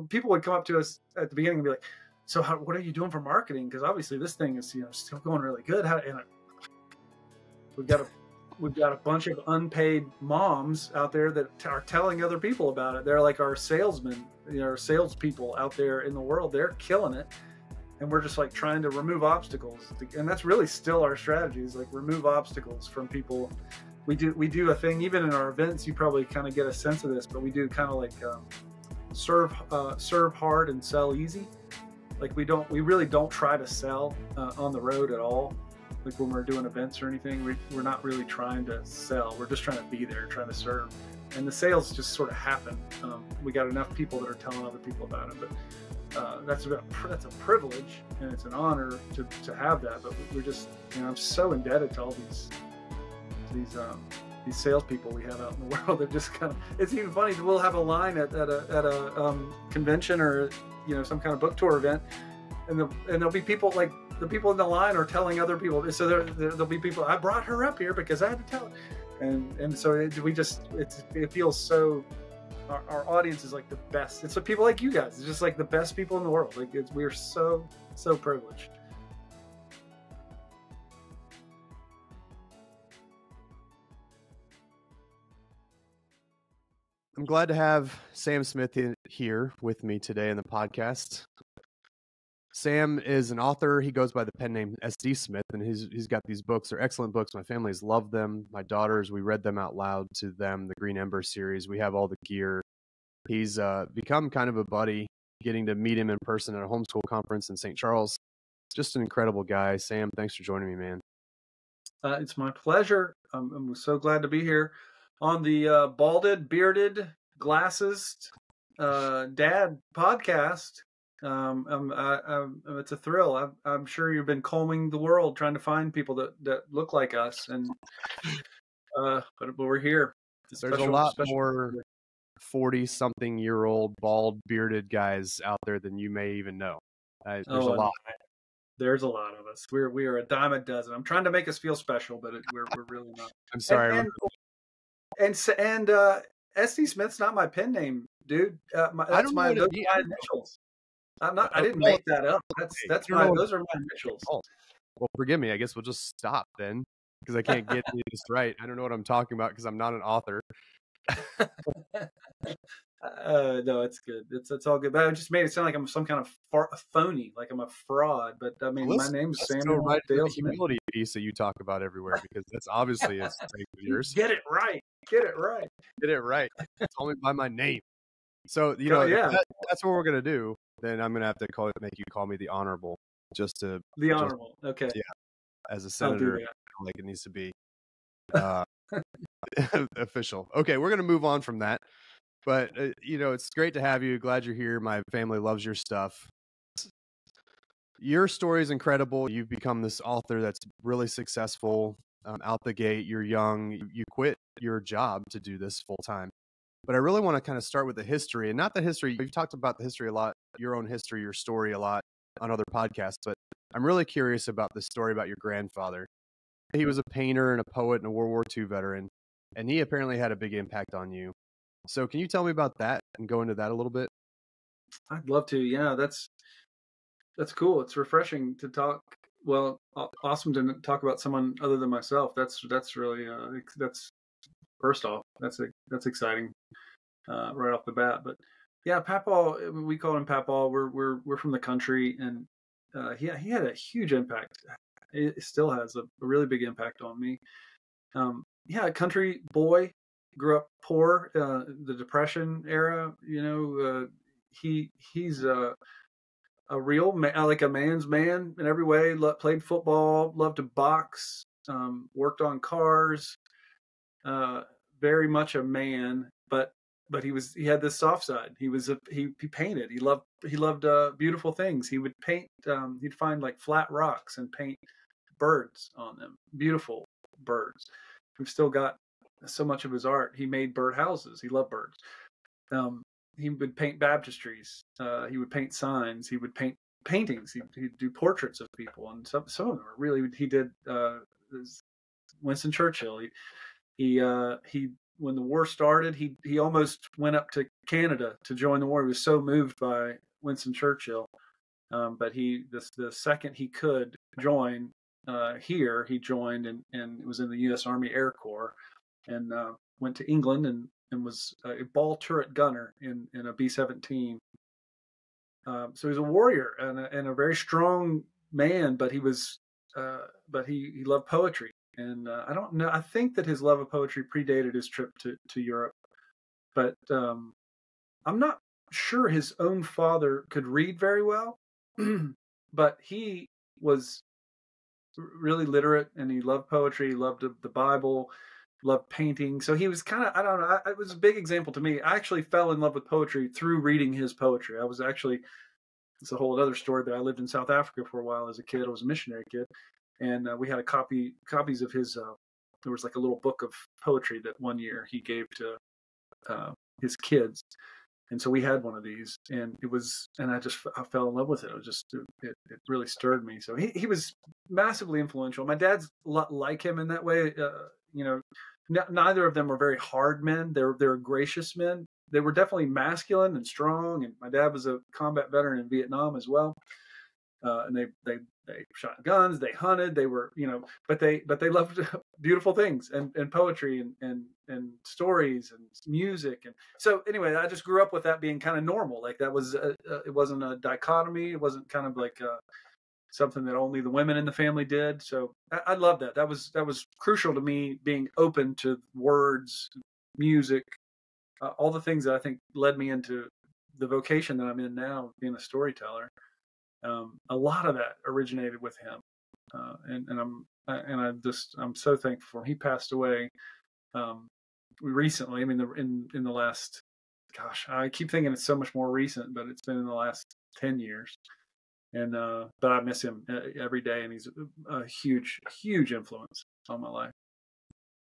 people would come up to us at the beginning and be like, so what are you doing for marketing? Because obviously this thing is, still going really good. We've got a bunch of unpaid moms out there that are telling other people about it. They're like our salesmen, our salespeople out there in the world. They're killing it. And we're just like trying to remove obstacles. And that's really still our strategy, is like remove obstacles from people. We do a thing, even in our events, you probably kind of get a sense of this, but we do kind of like serve hard and sell easy. Like we really don't try to sell on the road at all. Like when we're doing events or anything, we're not really trying to sell. We're just trying to be there, trying to serve. And the sales just sort of happen. We got enough people that are telling other people about it. But that's a privilege, and it's an honor to have that. But we're just, I'm so indebted to all these salespeople we have out in the world. They're just kind of, it's even funny, we'll have a line at a convention or, some kind of book tour event. And there'll be people like, the people in the line are telling other people. So there'll be people, I brought her up here because I had to tell her. And so it feels so, our audience is like the best. It's like people like you guys. It's just like the best people in the world. Like we're so privileged. I'm glad to have Sam Smith here with me today in the podcast. Sam is an author. He goes by the pen name SD Smith, and he's got these books. They're excellent books. My family's loved them. My daughters, we read them out loud to them, the Green Ember Series. We have all the gear. He's become kind of a buddy, getting to meet him in person at a homeschool conference in St. Charles. Just an incredible guy. Sam, thanks for joining me, man. It's my pleasure. I'm so glad to be here on the balded, bearded, glasses dad podcast. It's a thrill. I'm sure you've been combing the world trying to find people that look like us, and but we're here. There's a lot more 40-something-year-old bald bearded guys out there than you may even know. There's a lot. There's a lot of us. We are a dime a dozen. I'm trying to make us feel special, but we're really not. I'm sorry. And SD Smith's not my pen name, dude. Those are my initials. I didn't make that up. Those are my initials. Well, forgive me. I guess we'll just stop then, because I can't get this right. I don't know what I'm talking about because I'm not an author. No, it's good. It's all good. But I just made it sound like I'm some kind of phony, like I'm a fraud. But I mean, my name's Samuel Dale Smith. Humility piece that you talk about everywhere, because that's obviously a strength of yours. Get it right. Get it right. Get it right. Call me by my name. So that's what we're gonna do. Then I'm gonna have to make you call me the Honorable, the Honorable. Okay. Yeah. As a senator, like it needs to be official. Okay, we're gonna move on from that. But it's great to have you. Glad you're here. My family loves your stuff. Your story is incredible. You've become this author that's really successful out the gate. You're young. You quit your job to do this full time. But I really want to kind of start with the history, and not the history. You've talked about the history a lot, your own history, your story a lot on other podcasts. But I'm really curious about the story about your grandfather. He was a painter and a poet and a World War II veteran, and he apparently had a big impact on you. So can you tell me about that and go into that a little bit? I'd love to. Yeah, that's cool. It's refreshing to talk. Well, awesome to talk about someone other than myself. That's really that's first off, that's exciting right off the bat. But yeah, Papaw, we call him Papaw. We're from the country, and he had a huge impact. It still has a really big impact on me. A country boy. Grew up poor, the Depression era. He's a real man, like a man's man in every way. Played football, loved to box, worked on cars. Very much a man, but he had this soft side. He painted. He loved beautiful things. He would paint. He'd find like flat rocks and paint birds on them. Beautiful birds. We've still got so much of his art. He made bird houses. He loved birds. He would paint baptistries. He would paint signs. He would paint paintings. He'd do portraits of people, and some of them are really. He did Winston Churchill. He when the war started, he almost went up to Canada to join the war. He was so moved by Winston Churchill. But the second he could join here, he joined and was in the U.S. Army Air Corps, and went to England and was a ball turret gunner in a B-17. So he's a warrior and a very strong man, but he loved poetry. And I don't know. I think that his love of poetry predated his trip to Europe, but I'm not sure his own father could read very well. But he was really literate, and he loved poetry. He loved the Bible, loved painting. So he was kind of, I don't know, it was a big example to me. I actually fell in love with poetry through reading his poetry. It's a whole other story, but I lived in South Africa for a while as a kid. I was a missionary kid, and we had copies of his. There was like a little book of poetry that one year he gave to his kids. And so we had one of these, and I fell in love with it. It really stirred me. So he was massively influential. My dad's a lot like him in that way. Neither of them were very hard men. They're gracious men. They were definitely masculine and strong. And my dad was a combat veteran in Vietnam as well. And they shot guns, they hunted, they were, but they loved beautiful things and poetry and stories and music. And so anyway, I just grew up with that being kind of normal. Like that was, it wasn't a dichotomy. It wasn't kind of like something that only the women in the family did. So I love that. That was crucial to me, being open to words, music, all the things that I think led me into the vocation that I'm in now, being a storyteller. A lot of that originated with him, I'm so thankful for him. He passed away recently. I mean, in the last, gosh, I keep thinking it's so much more recent, but it's been in the last 10 years. And but I miss him every day, and he's a huge, huge influence on my life.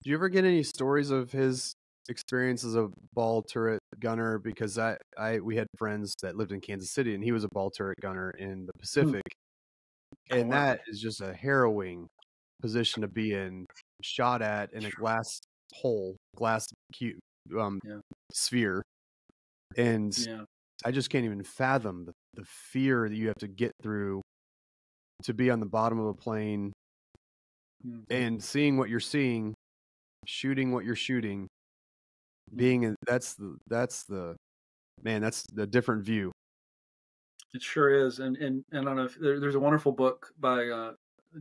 Do you ever get any stories of his experience as a ball turret gunner? Because we had friends that lived in Kansas City, and he was a ball turret gunner in the Pacific. And that is just a harrowing position to be in, shot at in a glass cube, sphere. And I just can't even fathom the fear that you have to get through to be on the bottom of a plane and seeing what you're seeing, shooting what you're shooting, that's the different view. It sure is. And I don't know if there's a wonderful book by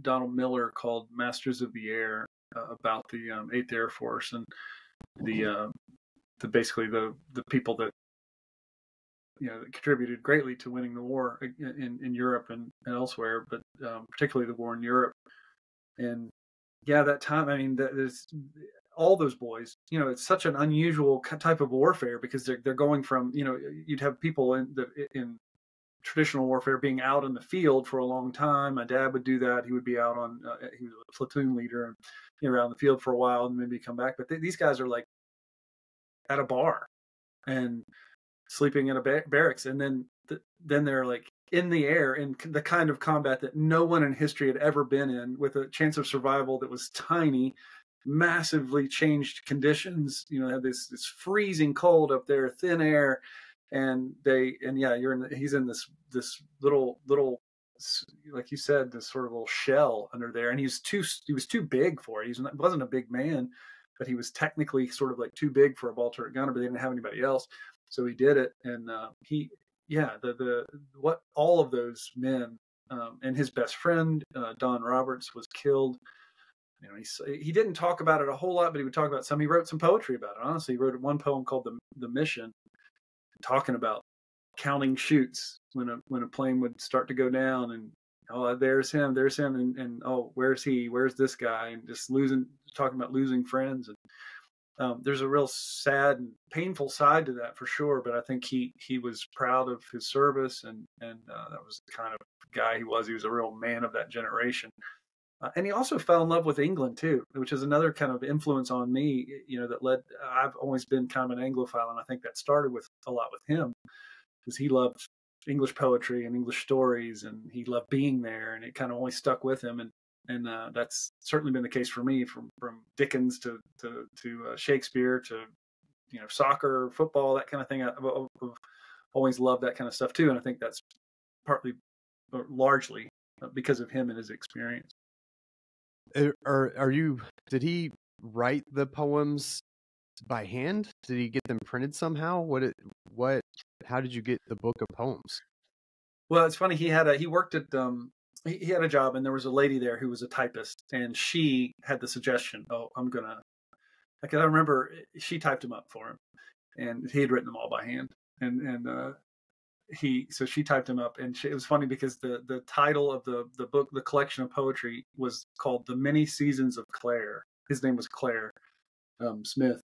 Donald Miller called Masters of the Air about the 8th Air Force and the basically the people that that contributed greatly to winning the war in Europe and elsewhere, but particularly the war in Europe. And that time, I mean, there's all those boys, it's such an unusual type of warfare because they're going from, you'd have people in traditional warfare being out in the field for a long time. My dad would do that. He would be out on, he was a platoon leader and around the field for a while and maybe come back. But these guys are like at a bar and sleeping in a barracks. And then they're like in the air in the kind of combat that no one in history had ever been in, with a chance of survival that was tiny, massively changed conditions. Had this freezing cold up there, thin air. And he's in this little, like you said, this sort of little shell under there. And he was too big for it. He wasn't a big man, but he was technically sort of like too big for a ball turret gunner, but they didn't have anybody else. So he did it. And what all of those men, and his best friend, Don Roberts, was killed. He didn't talk about it a whole lot, but he would talk about some. He wrote some poetry about it. Honestly, he wrote one poem called the Mission, talking about counting shoots when a plane would start to go down, and there's him, and oh, where's he, where's this guy, and just talking about losing friends. And there's a real sad and painful side to that for sure, but I think he was proud of his service, and that was the kind of guy he was. He was a real man of that generation. And he also fell in love with England too, which is another kind of influence on me, that led. I've always been kind of an Anglophile, and I think that started with a lot with him, because he loved English poetry and English stories, and he loved being there, and it kind of always stuck with him. And And that's certainly been the case for me, from Dickens to Shakespeare to soccer, football, that kind of thing. I've always loved that kind of stuff too, and I think that's partly or largely because of him and his experience. Did he write the poems by hand? Did he get them printed somehow? How did you get the book of poems? Well, it's funny. He worked at he had a job, and there was a lady there who was a typist, and she had the suggestion, oh, I remember she typed them up for him, and he had written them all by hand, and so she typed them up, and it was funny because the title of the book, the collection of poetry, was called The Many Seasons of Claire. His name was Claire Smith.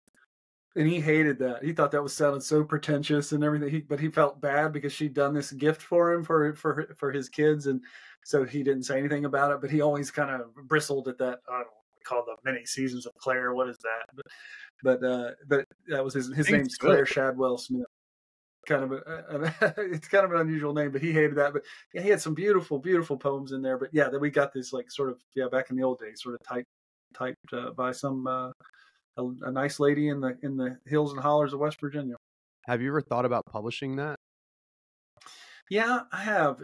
And he hated that. He thought that was sounded so pretentious and everything. But he felt bad because she'd done this gift for him for his kids, and so he didn't say anything about it. But he always kind of bristled at that. I don't know, called The Many Seasons of Claire. What is that? But that was his name's Claire Shadwell Smith. It's kind of an unusual name, but he hated that. But yeah, he had some beautiful, beautiful poems in there. But yeah, then we got this like sort of back in the old days, sort of typed by some. A nice lady in the hills and hollers of West Virginia. Have you ever thought about publishing that? Yeah, I have.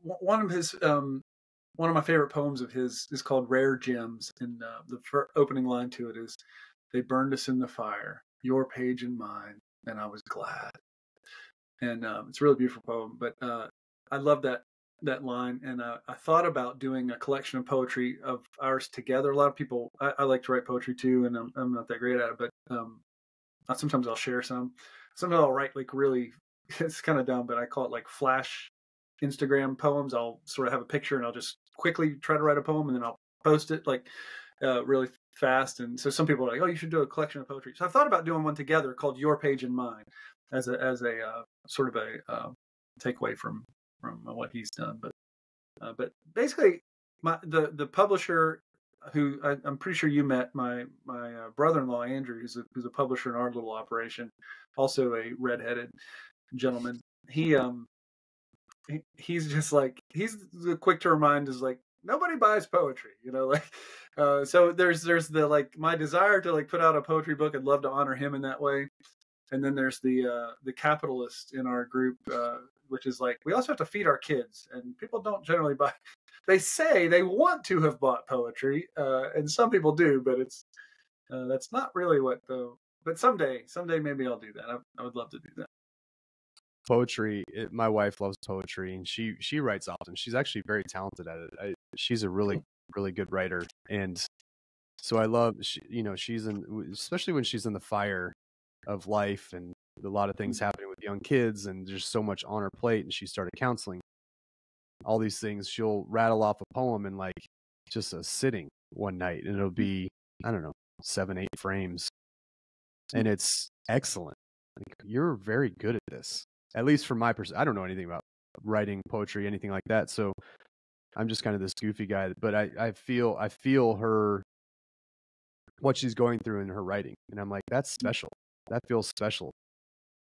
One of my favorite poems of his is called "Rare Gems," and the opening line to it is, "They burned us in the fire, your page and mine, and I was glad." And it's a really beautiful poem. But I love that line, and I thought about doing a collection of poetry of ours together. A lot of people, I like to write poetry too, and I'm not that great at it, but sometimes I'll share some. Sometimes I'll write like really, it's kind of dumb, but I call it like flash Instagram poems. I'll sort of have a picture and I'll just quickly try to write a poem, and then I'll post it like really fast. And so some people are like, oh, you should do a collection of poetry. So I thought about doing one together called Your Page and Mine as a sort of a takeaway from what he's done. But basically, the publisher who I'm pretty sure you met, my brother-in-law Andrew, who's a publisher in our little operation, also a redheaded gentleman. He's just like, he's quick to remind is like, nobody buys poetry, like so there's the like my desire to like put out a poetry book. I'd love to honor him in that way. And then there's the capitalist in our group, which is like, we also have to feed our kids, and people don't generally buy. They say they want to have bought poetry, and some people do, but that's not really what though. But someday maybe I'll do that. I would love to do that. Poetry. My wife loves poetry, and she writes often. She's actually very talented at it. She's a really good writer, and so I love. She's especially when she's in the fire of life and a lot of things happening with young kids, and there's so much on her plate, and she started counseling all these things. She'll rattle off a poem in like just a sitting one night, and it'll be, I don't know, 7-8 frames, and it's excellent. Like, you're very good at this, at least from my perspective. I don't know anything about writing poetry, anything like that, so I'm just kind of this goofy guy, but I feel her, what she's going through in her writing, and I'm like, that's special. That feels special.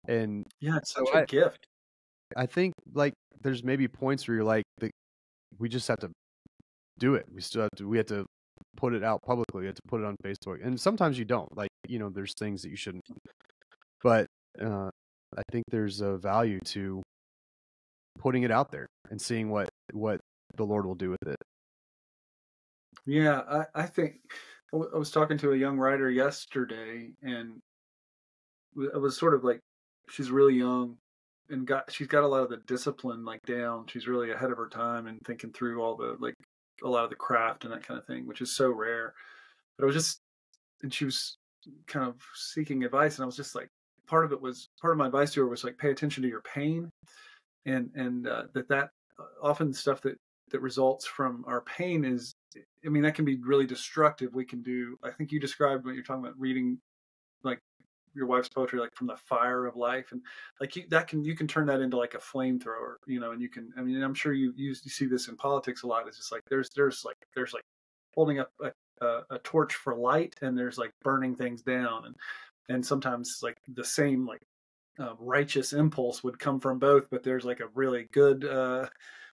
And yeah, it's such a gift. I think like there's maybe points where you're like, we just have to do it. We have to put it out publicly. We have to put it on Facebook. And sometimes you don't. Like, there's things that you shouldn't. But I think there's a value to putting it out there and seeing what the Lord will do with it. Yeah, I think I was talking to a young writer yesterday, and it was sort of like, she's really young and she's got a lot of the discipline like down. She's really ahead of her time and thinking through all the like a lot of the craft and that kind of thing, which is so rare. But and she was kind of seeking advice, and I was just like, part of my advice to her was like, pay attention to your pain, and that often stuff that results from our pain is, I mean, that can be really destructive. We can do, I think you described what you're talking about, reading like your wife's poetry, like from the fire of life, and like you can turn that into like a flamethrower, and you can, I mean, I'm sure you see this in politics a lot. It's just like there's like holding up a torch for light, and there's like burning things down, and sometimes like the same like righteous impulse would come from both, but there's like a really good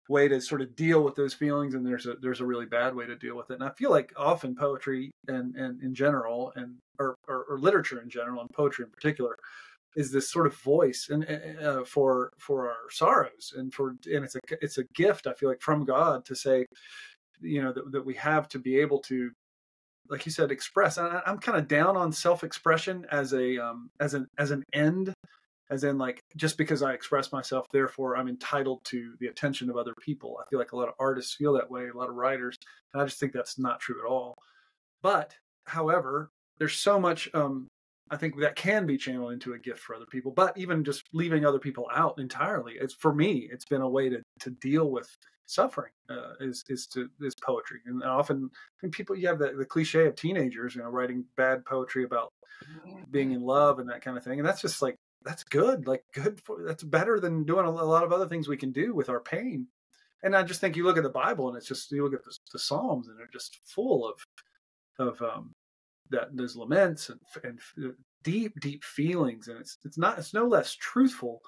way to sort of deal with those feelings, and there's a really bad way to deal with it. And I feel like often poetry and in general, and or literature in general, and poetry in particular, is this sort of voice and for our sorrows, and it's a gift, I feel like, from God to say, that we have to be able to, like you said, express. And I'm kind of down on self-expression as an end, as in, like, just because I express myself, therefore I'm entitled to the attention of other people. I feel like a lot of artists feel that way, a lot of writers, and I just think that's not true at all. But however, there's so much I think that can be channeled into a gift for other people. But even just leaving other people out entirely, for me, it's been a way to deal with suffering, is poetry. And often, people, you have the cliche of teenagers, writing bad poetry about being in love and that kind of thing. And that's just like, that's good. Like, that's better than doing a lot of other things we can do with our pain. And I just think you look at the Bible, and it's just, you look at the Psalms, and they're just full of those laments and deep feelings. And it's no less truthful,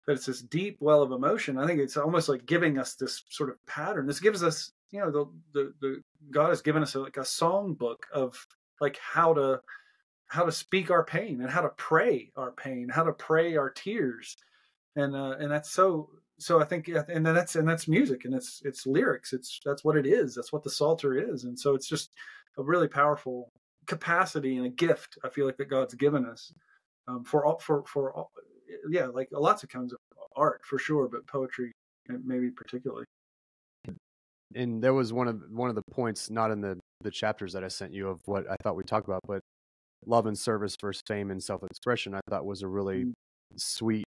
but it's this deep well of emotion. I think it's almost like giving us this sort of pattern. This gives us, the God has given us like a song book of, like, how to speak our pain, and how to pray our pain, how to pray our tears. And that's so I think, and that's music, and it's lyrics. That's what it is. That's what the Psalter is. And so it's just a really powerful capacity and a gift, I feel like, that God's given us, for all, yeah, like lots of kinds of art, for sure, but poetry maybe particularly. And there was one of the points, not in the chapters that I sent you, of what I thought we talked about, but love and service versus fame and self-expression, I thought was a really sweet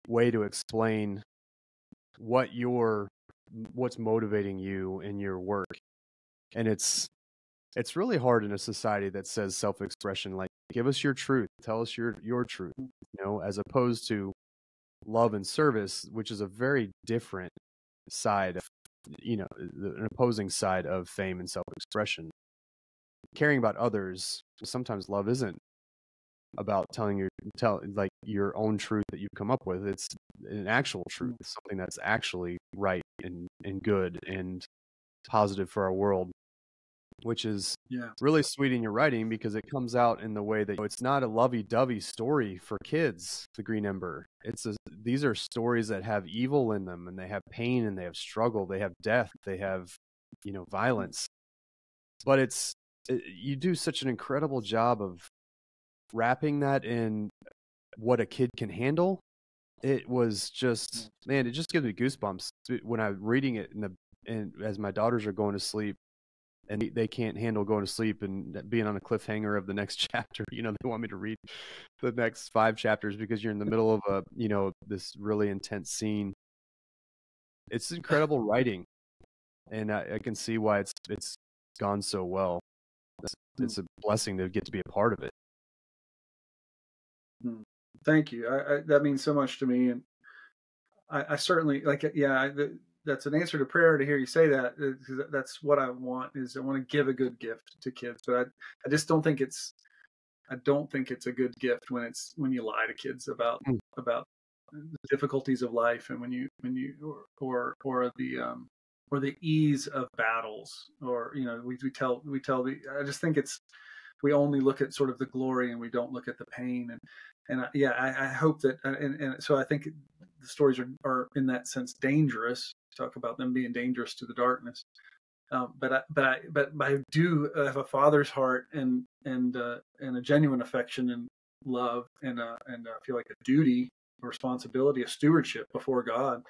way to explain what's motivating you in your work. And it's really hard in a society that says self-expression, like, give us your truth, tell us your truth, as opposed to love and service, which is a very different side of, an opposing side of fame and self-expression. Caring about others, sometimes love isn't about telling like your own truth that you've come up with. It's an actual truth, something that's actually right and good and positive for our world, which is really sweet in your writing, because it comes out in the way that it's not a lovey-dovey story for kids, the Green Ember. These are stories that have evil in them, and they have pain, and they have struggle, they have death, they have violence. But you do such an incredible job of wrapping that in what a kid can handle. It was just, man, it just gives me goosebumps when I'm reading it, and as my daughters are going to sleep, and they can't handle going to sleep and being on a cliffhanger of the next chapter. They want me to read the next 5 chapters because you're in the middle of this really intense scene. It's incredible writing, and I can see why it's gone so well. It's a blessing to get to be a part of it. Thank you. That means so much to me, and I certainly that's an answer to prayer to hear you say that. That's what I want. Is I want to give a good gift to kids, but I just don't think it's a good gift when you lie to kids about the difficulties of life, and when you or the ease of battles, or we tell I just think we only look at sort of the glory, and we don't look at the pain. And I hope that, and so I think the stories are in that sense dangerous. Talk about them being dangerous to the darkness. But I do have a father's heart, and a genuine affection and love, and I feel like a duty, a responsibility, a stewardship before God,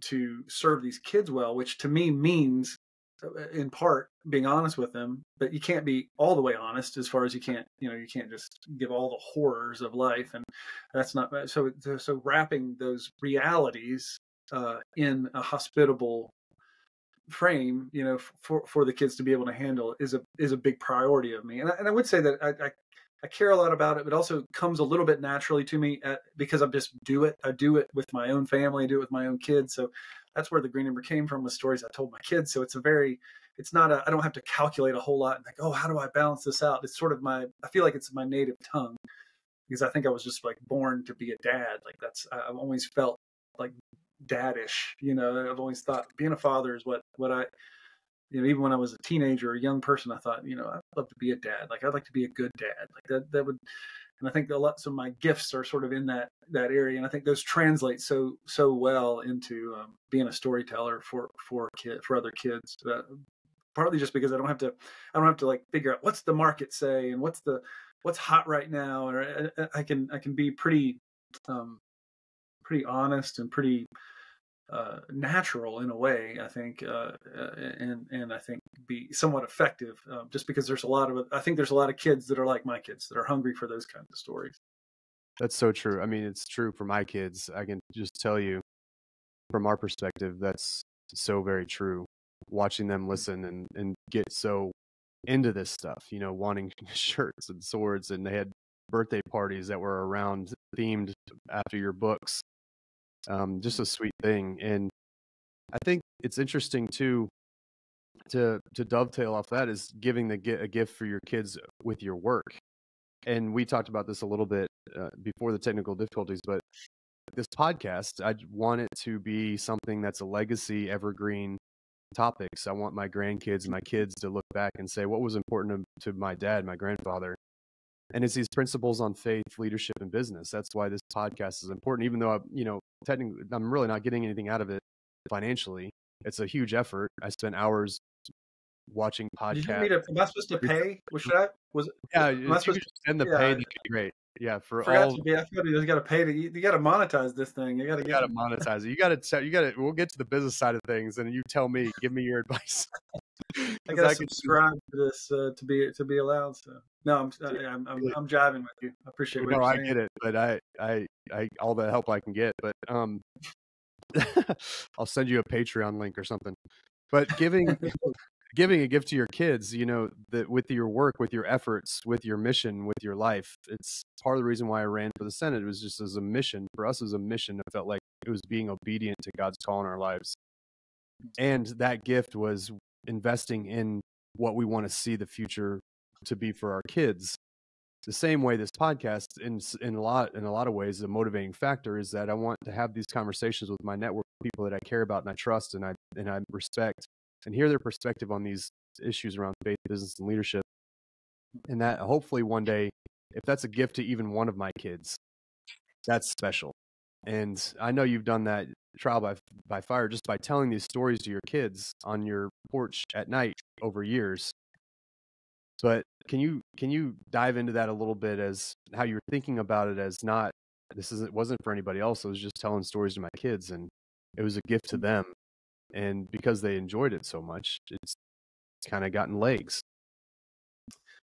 to serve these kids well, which to me means, in part, being honest with them. But you can't be all the way honest, as far as you can't just give all the horrors of life, and that's not so wrapping those realities in a hospitable frame, for the kids to be able to handle, is a big priority of me. And I would say that I care a lot about it, but also comes a little bit naturally to me because I just do it. I do it with my own family, I do it with my own kids. So that's where the Green Ember came from, with stories I told my kids. So I don't have to calculate a whole lot and think, oh, how do I balance this out? It's sort of I feel like it's my native tongue, because I think I was just like born to be a dad. Like I've always felt like daddish. I've always thought being a father is what I, even when I was a teenager or a young person, I thought, I'd love to be a dad. Like, I'd like to be a good dad. Like that would, and I think so my gifts are sort of in that area. And I think those translate so well into being a storyteller for other kids. Partly just because I don't have to like figure out what's the market say and what's hot right now. Or I can be pretty honest and pretty natural in a way, I think, and I think be somewhat effective, just because I think there's a lot of kids that are like my kids that are hungry for those kinds of stories. That's so true. I mean, it's true for my kids. I can just tell you from our perspective, that's so very true. Watching them listen and get so into this stuff, wanting shirts and swords, and they had birthday parties that were around themed after your books. Just a sweet thing. And I think it's interesting too, to dovetail off that, is giving a gift for your kids with your work. And we talked about this a little bit before the technical difficulties, but this podcast, I want it to be something that's a legacy, evergreen topics. I want my grandkids and my kids to look back and say, what was important to my dad, my grandfather? And it's these principles on faith, leadership, and business. That's why this podcast is important, even though technically I'm really not getting anything out of it financially. It's a huge effort. I spent hours watching podcasts. Am I supposed to pay? Yeah, if you could send the pay, that'd be great. Yeah, for I forgot you got to pay you got to monetize this thing. You got to monetize it. You got to. We'll get to the business side of things, and you tell me. Give me your advice. I got to subscribe to this to be allowed. So no, I'm jiving with you. I appreciate. No, I get it, but I all the help I can get, but I'll send you a Patreon link or something. But giving a gift to your kids, that with your work, with your efforts, with your mission, with your life, it's part of the reason why I ran for the Senate. It was just as a mission for us, as a mission. It felt like it was being obedient to God's call in our lives. And that gift was investing in what we want to see the future to be for our kids. The same way this podcast, in a lot of ways, the motivating factor is that I want to have these conversations with my network of people that I care about and I trust and I respect, and hear their perspective on these issues around faith, business, and leadership. And that hopefully one day, if that's a gift to even one of my kids, that's special. And I know you've done that trial by fire, just by telling these stories to your kids on your porch at night over years. But can you dive into that a little bit, as how you're thinking about it, as not, wasn't for anybody else. I was just telling stories to my kids, and it was a gift to them. And because they enjoyed it so much, it's kind of gotten legs.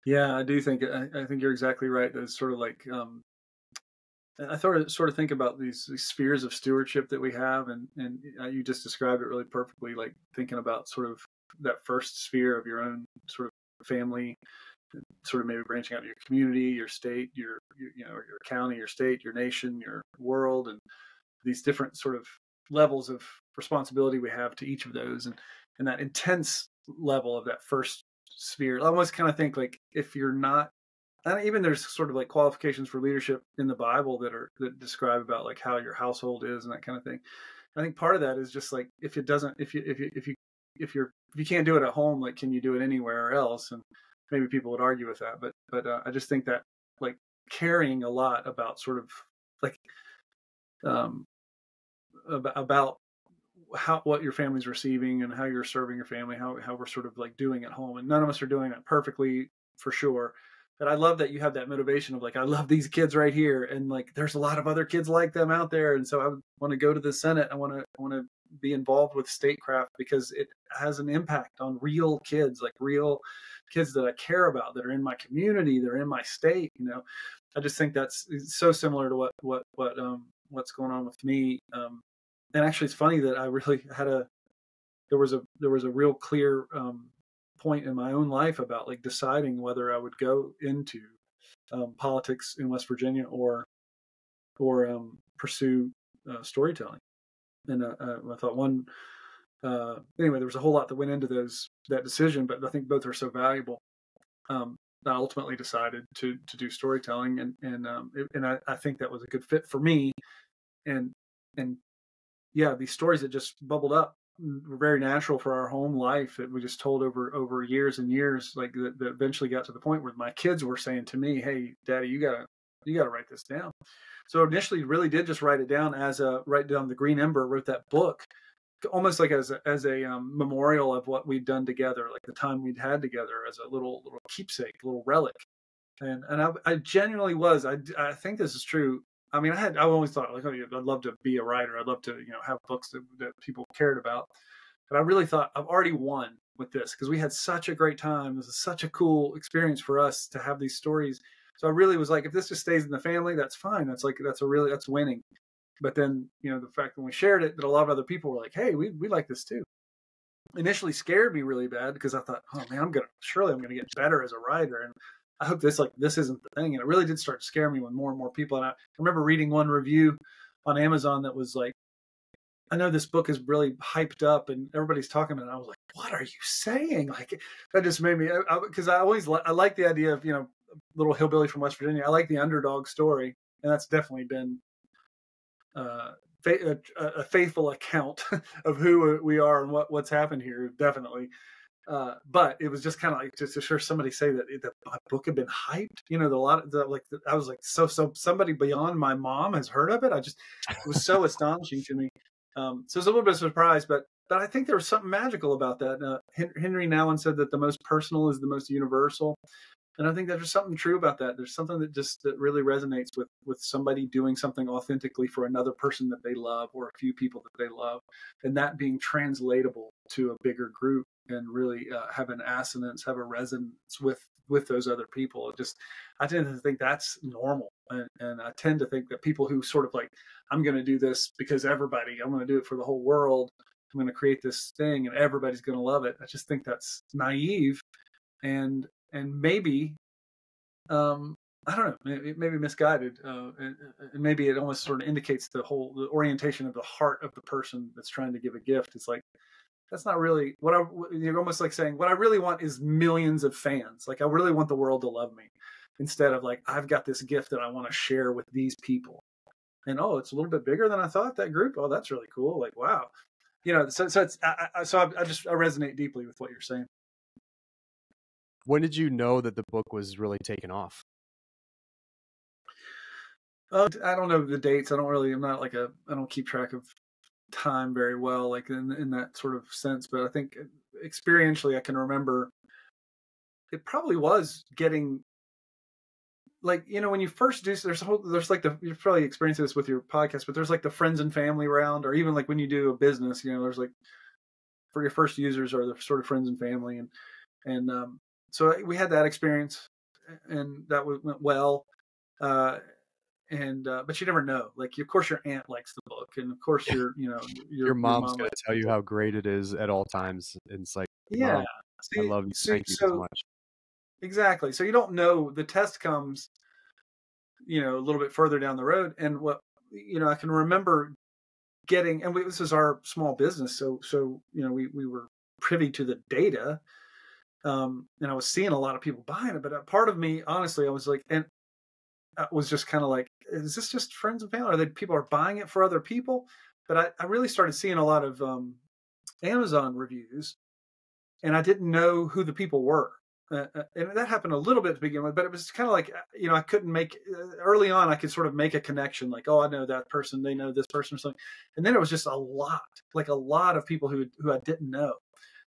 Yeah, I do think you're exactly right. It's sort of like I sort of think about these spheres of stewardship that we have, and you just described it really perfectly. Like thinking about sort of that first sphere of your own sort of family, sort of maybe branching out to your community, your state, your county, your state, your nation, your world, and these different sort of levels of responsibility we have to each of those, and that intense level of that first sphere. I almost kind of think like if you're not, and even there's sort of like qualifications for leadership in the Bible that describe about like how your household is and that kind of thing. I think part of that is just like if you can't do it at home, like can you do it anywhere else? And maybe people would argue with that, but I just think that like caring a lot about sort of like about what your family's receiving and how you're serving your family, how we're sort of like doing at home, and none of us are doing that perfectly for sure. But I love that you have that motivation of like, I love these kids right here, and like there's a lot of other kids like them out there, and so I want to go to the Senate. I want to be involved with statecraft because it has an impact on real kids, like real kids that I care about, that are in my community, they're in my state. I just think that's so similar to what's going on with me. And actually, it's funny that I really had there was a real clear point in my own life about like deciding whether I would go into politics in West Virginia or pursue storytelling. And I thought anyway, there was a whole lot that went into that decision, but I think both are so valuable. I ultimately decided to do storytelling, and I think that was a good fit for me, and yeah, these stories that just bubbled up were very natural for our home life that we just told over years and years, like that eventually got to the point where my kids were saying to me, "Hey, Daddy, you gotta write this down." So initially, really did just write it down write down the Green Ember, wrote that book almost like as a memorial of what we'd done together, like the time we'd had together, as a little keepsake, little relic. And I genuinely was. I think this is true. I mean, I always thought like, oh, yeah, I'd love to be a writer. I'd love to, have books that people cared about. But I really thought I've already won with this because we had such a great time. This is such a cool experience for us to have these stories. So I really was like, if this just stays in the family, that's fine. That's winning. But then, the fact when we shared it, that a lot of other people were like, hey, we like this too. Initially scared me really bad because I thought, oh man, I'm gonna get better as a writer, and I hope this isn't the thing. And it really did start to scare me when more and more people. And I remember reading one review on Amazon that was like, I know this book is really hyped up and everybody's talking about it. I was like, what are you saying? Like, that just made me, because I like the idea of, little hillbilly from West Virginia. I like the underdog story. And that's definitely been a faithful account of who we are and what's happened here. Definitely. But it was just kind of like just to hear somebody say that my book had been hyped. I was like, so somebody beyond my mom has heard of it. It was so astonishing to me. So it was a little bit of a surprise, but I think there was something magical about that. Henry Nouwen said that the most personal is the most universal. And I think there's something true about that. There's something that really resonates with somebody doing something authentically for another person that they love, or a few people that they love, and that being translatable to a bigger group and really have an assonance, have a resonance with those other people. I tend to think that's normal. And I tend to think that people who sort of like, I'm going to do this because I'm going to do it for the whole world. I'm going to create this thing and everybody's going to love it. I just think that's naive and maybe, I don't know, maybe misguided. And maybe it almost sort of indicates the orientation of the heart of the person that's trying to give a gift. It's like, that's not really you're almost like saying, what I really want is millions of fans. Like, I really want the world to love me, instead of like, I've got this gift that I want to share with these people. And, oh, it's a little bit bigger than I thought, that group. Oh, that's really cool. Like, wow. So it's, I resonate deeply with what you're saying. When did you know that the book was really taken off? I don't know the dates. I don't keep track of time very well, like in that sort of sense. But I think experientially, I can remember it probably was getting, like, when you first do, there's like you've probably experienced this with your podcast, but there's like the friends and family round, or even like when you do a business, there's like, for your first users are the sort of friends and family. And so we had that experience, and that went well. But you never know. Like, of course, your aunt likes the book, and of course, your mom's going to tell you how great it is at all times. And it's like, yeah, Mom, I love you. Thank you so much. Exactly. So you don't know. The test comes, a little bit further down the road, and I can remember getting, and this is our small business, so we were privy to the data. And I was seeing a lot of people buying it, but part of me, honestly, I was like, and I was just kind of like, is this just friends and family? People are buying it for other people? But I really started seeing a lot of Amazon reviews, and I didn't know who the people were. And that happened a little bit to begin with, but it was kind of like, I couldn't make, early on, I could sort of make a connection, like, oh, I know that person, they know this person or something. And then it was just a lot of people who I didn't know.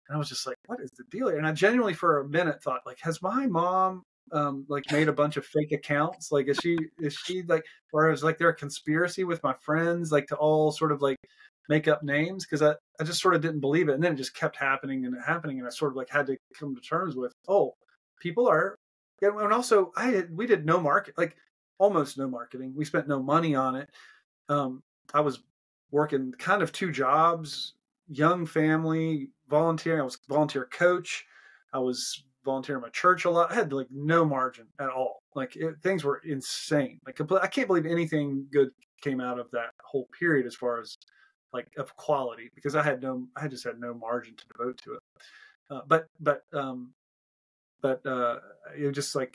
And I was just like, what is the deal here? And I genuinely for a minute thought, like, has my mom like made a bunch of fake accounts? Like, is she like, or is like there a conspiracy with my friends, like to all sort of like make up names? Because I just sort of didn't believe it. And then it just kept happening. And I sort of like had to come to terms with, oh, people are, and also we did no market, like almost no marketing. We spent no money on it. I was working kind of 2 jobs, young family, volunteering. I was a volunteer coach. I was volunteering my church a lot. I had like no margin at all. Like things were insane. Like I can't believe anything good came out of that whole period as far as like of quality, because I just had no margin to devote to it. But it was just like,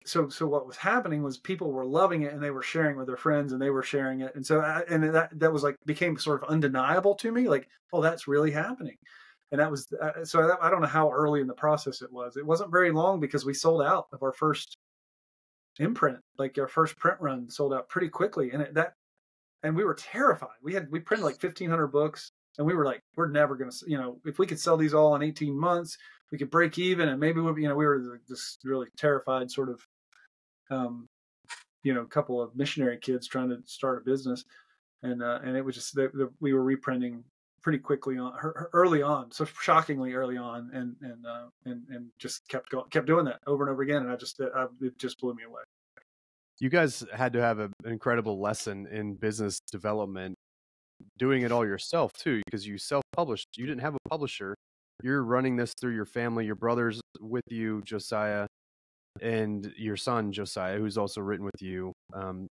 so what was happening was people were loving it and they were sharing with their friends and they were sharing it. And so, that was like, became sort of undeniable to me. Like, oh, that's really happening. And that was, I don't know how early in the process it was. It wasn't very long because we sold out of our first imprint, like our first print run sold out pretty quickly. And we were terrified. We printed like 1,500 books and we were like, we're never going to, if we could sell these all in 18 months, we could break even. And maybe we were just really terrified sort of, couple of missionary kids trying to start a business. And it was just we were reprinting pretty quickly early on, so shockingly early on, and just kept doing that over and over again, and it just blew me away. You guys had to have an incredible lesson in business development, doing it all yourself too, because you self-published. You didn't have a publisher. You're running this through your family. Your brother's with you, Josiah, and your son Josiah, who's also written with you,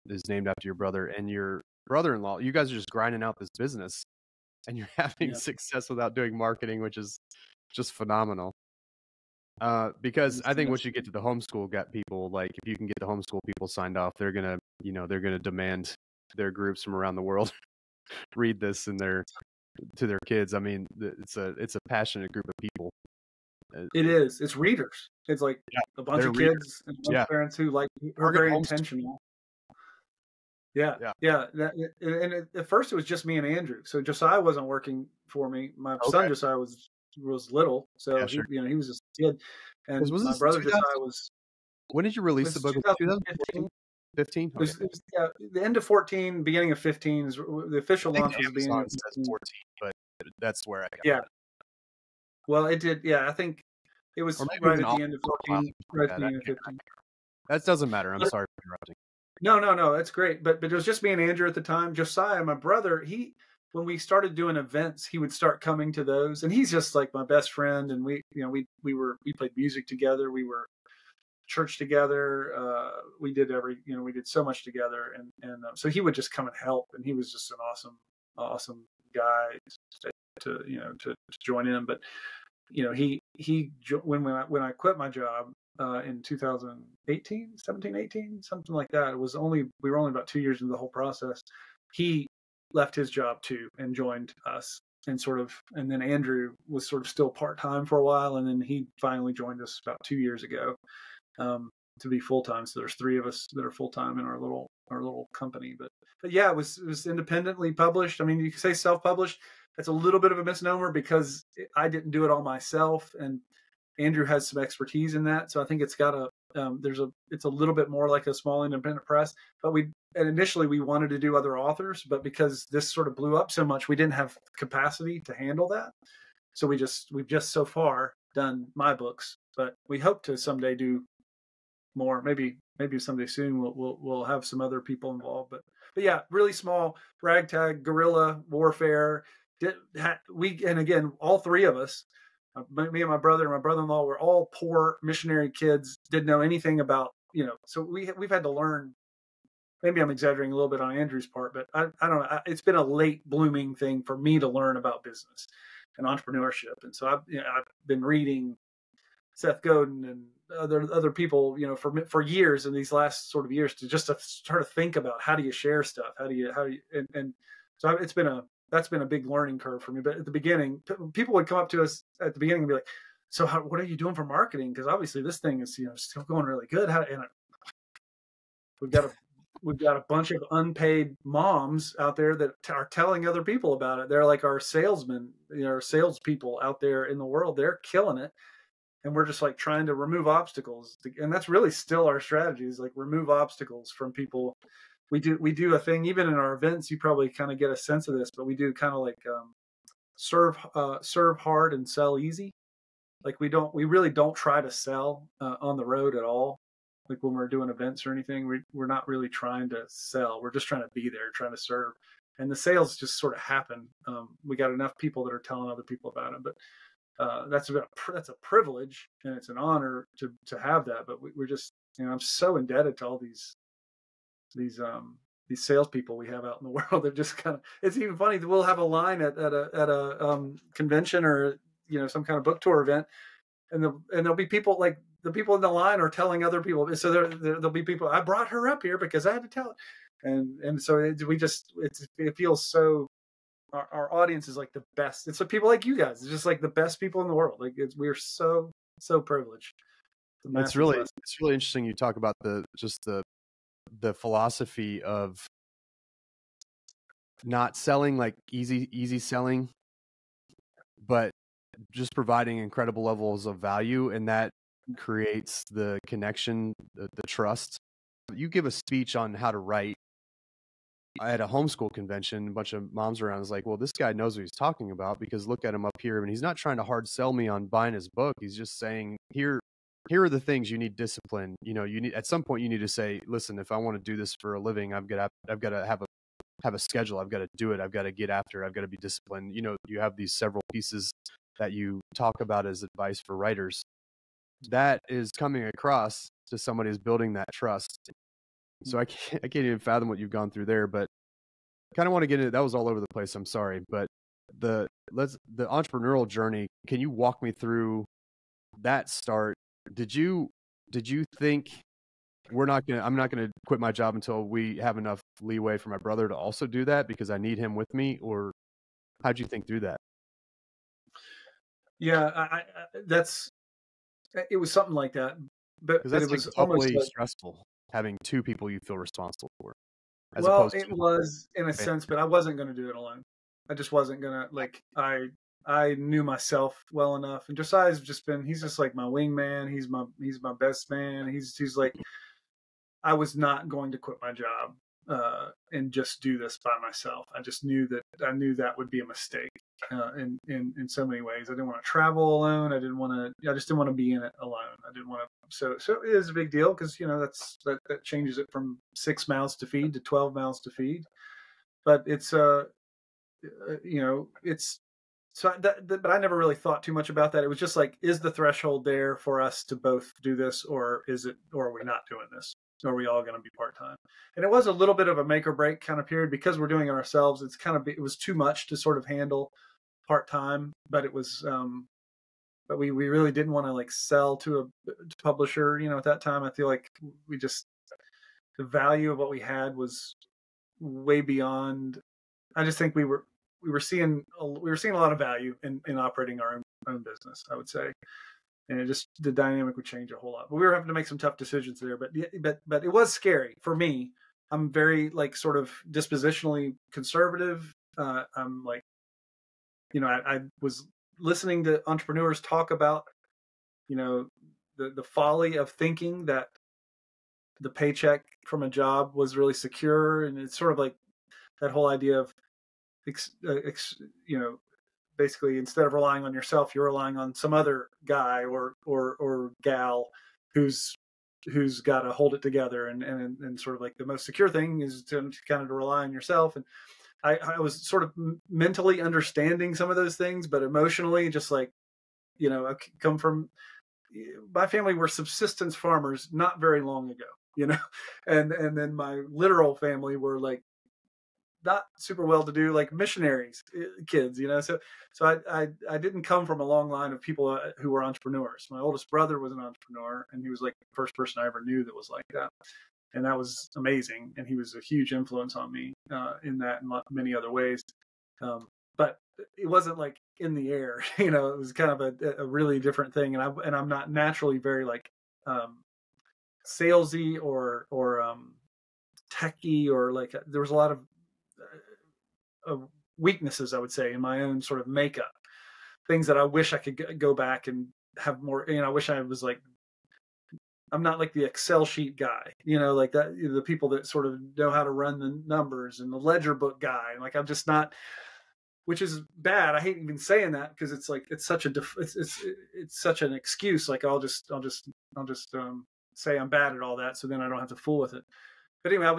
is named after your brother, and your brother-in-law. You guys are just grinding out this business, and you're having success without doing marketing, which is just phenomenal. Because I think once you get to the homeschool, got people, like, if you can get the homeschool people signed off, they're gonna demand their groups from around the world read this to their kids. I mean, it's a passionate group of people. It is. It's readers. It's like a bunch of kids and a bunch of parents who are very intentional. Yeah. And at first it was just me and Andrew. So Josiah wasn't working for me. My son Josiah was little, so he was just a kid. And my brother Josiah was. When did you release the book? 2015. 15. It was, the end of 14, beginning of 15 is the official launch was beginning of 14, but that's where I got. Yeah. Well, it did. Yeah, I think it was right at the end of 14, right at the end of 15. That doesn't matter. I'm sorry for interrupting. No, that's great. But it was just me and Andrew at the time. Josiah, my brother, when we started doing events, he would start coming to those, and he's just like my best friend. And we played music together. We were church together. We did we did so much together, and so he would just come and help, and he was just an awesome guy to join in. But when I quit my job in 2018, 17, 18, something like that, we were only about 2 years into the whole process. He left his job too and joined us, and then Andrew was sort of still part-time for a while, and then he finally joined us about 2 years ago to be full-time. So there's 3 of us that are full-time in our little company. But yeah, it was independently published. I mean, you could say self-published. That's a little bit of a misnomer because I didn't do it all myself, and Andrew has some expertise in that. So I think it's got it's a little bit more like a small independent press. But initially we wanted to do other authors, but because this sort of blew up so much, we didn't have capacity to handle that. So we've just so far done my books, but we hope to someday do more. Maybe someday soon we'll have some other people involved. But yeah, really small, ragtag, guerrilla warfare. And again, all 3 of us, me and my brother and my brother-in-law, were all poor missionary kids, didn't know anything about, so we've had to learn. Maybe I'm exaggerating a little bit on Andrew's part, but I don't know. It's been a late blooming thing for me to learn about business and entrepreneurship. And so I've been reading Seth Godin and other people, for years, in these last sort of years, to start to think about how do you share stuff? How do you, and so that's been a big learning curve for me. But at the beginning, people would come up to us at the beginning and be like, so what are you doing for marketing? Because obviously this thing is, still going really good. We've got a bunch of unpaid moms out there that are telling other people about it. They're like our salesmen, our salespeople out there in the world. They're killing it. And we're just like trying to remove obstacles. And that's really still our strategy, is like remove obstacles from people. We do a thing, even in our events, you probably kind of get a sense of this, but we do kind of like serve hard and sell easy. Like we really don't try to sell on the road at all. Like when we're doing events or anything, we're not really trying to sell. We're just trying to be there, trying to serve. And the sales just sort of happen. We got enough people that are telling other people about it, but that's a privilege, and it's an honor to have that. But we're just, I'm so indebted to all these salespeople we have out in the world. They're just kind of, it's even funny that we'll have a line at a convention or, some kind of book tour event. And there'll be people like the people in the line are telling other people. So there'll be people. I brought her up here because I had to tell it, and so it feels so. Our audience is like the best. It's like people like you guys. It's just like the best people in the world. Like we're so privileged. It's really interesting. You talk about the philosophy of not selling like easy selling, but just providing incredible levels of value, and that creates the connection, the trust. You give a speech on how to write at a homeschool convention, a bunch of moms around. Is like, well, this guy knows what he's talking about, because look at him up here. I mean, he's not trying to hard sell me on buying his book. He's just saying, here are the things you need discipline. You know, you need, at some point you need to say, listen, if I want to do this for a living, I've got to have a schedule. I've got to do it. I've got to get after it. I've got to be disciplined. You know, you have these several pieces that you talk about as advice for writers. That is coming across to somebody who's building that trust. So I can't even fathom what you've gone through there, but kind of want to get into that. Was all over the place. I'm sorry, but the entrepreneurial journey. Can you walk me through that start? Did you think I'm not going to quit my job until we have enough leeway for my brother to also do that because I need him with me? Or how'd you think through that? Yeah, it was something like that, but that's it was like almost totally stressful having two people you feel responsible for. Well, it was in a sense, but I wasn't going to do it alone. I just wasn't going to, like, I knew myself well enough, and Josiah's he's just like my wingman. He's my best man. He's like, I was not going to quit my job and just do this by myself. I just knew that would be a mistake in so many ways. I didn't want to travel alone. I just didn't want to be in it alone. I didn't want to. So it is a big deal because, you know, that changes it from 6 mouths to feed to 12 mouths to feed. But it's you know, it's so but I never really thought too much about that. It was just like, is the threshold there for us to both do this, or are we not doing this? Or are we all going to be part-time? And it was a little bit of a make or break kind of period because we're doing it ourselves. It was too much to sort of handle part-time, but it was, but we really didn't want to like sell to a publisher, you know, at that time. I feel like the value of what we had was way beyond. I just think we were seeing a lot of value in operating our own business, I would say. And the dynamic would change a whole lot. But we were having to make some tough decisions there. But it was scary for me. I'm very like sort of dispositionally conservative. I'm like, you know, I was listening to entrepreneurs talk about, you know, the folly of thinking that the paycheck from a job was really secure, and it's sort of like that whole idea of, you know, basically instead of relying on yourself, you're relying on some other guy or gal who's got to hold it together, and sort of like the most secure thing is to kind of rely on yourself. And I was sort of mentally understanding some of those things, but emotionally, just like, you know, I come from, my family were subsistence farmers not very long ago, you know, and then my literal family were like not super well to do, like missionaries kids, you know. So I didn't come from a long line of people who were entrepreneurs. My oldest brother was an entrepreneur, and he was like the first person I ever knew that was like that. And that was amazing. And he was a huge influence on me in that and many other ways. But it wasn't like in the air, you know, it was kind of a really different thing. And I'm not naturally very like salesy or techie, or like, there was a lot of weaknesses, I would say, in my own sort of makeup, things that I wish I could go back and have more, you know, I wish I was like, I'm not like the Excel sheet guy, you know, like that, you know, the people that sort of know how to run the numbers, and the ledger book guy. Like, I'm just not, which is bad. I hate even saying that because it's like, it's such it's such an excuse. Like, I'll just say I'm bad at all that, so then I don't have to fool with it. But anyway,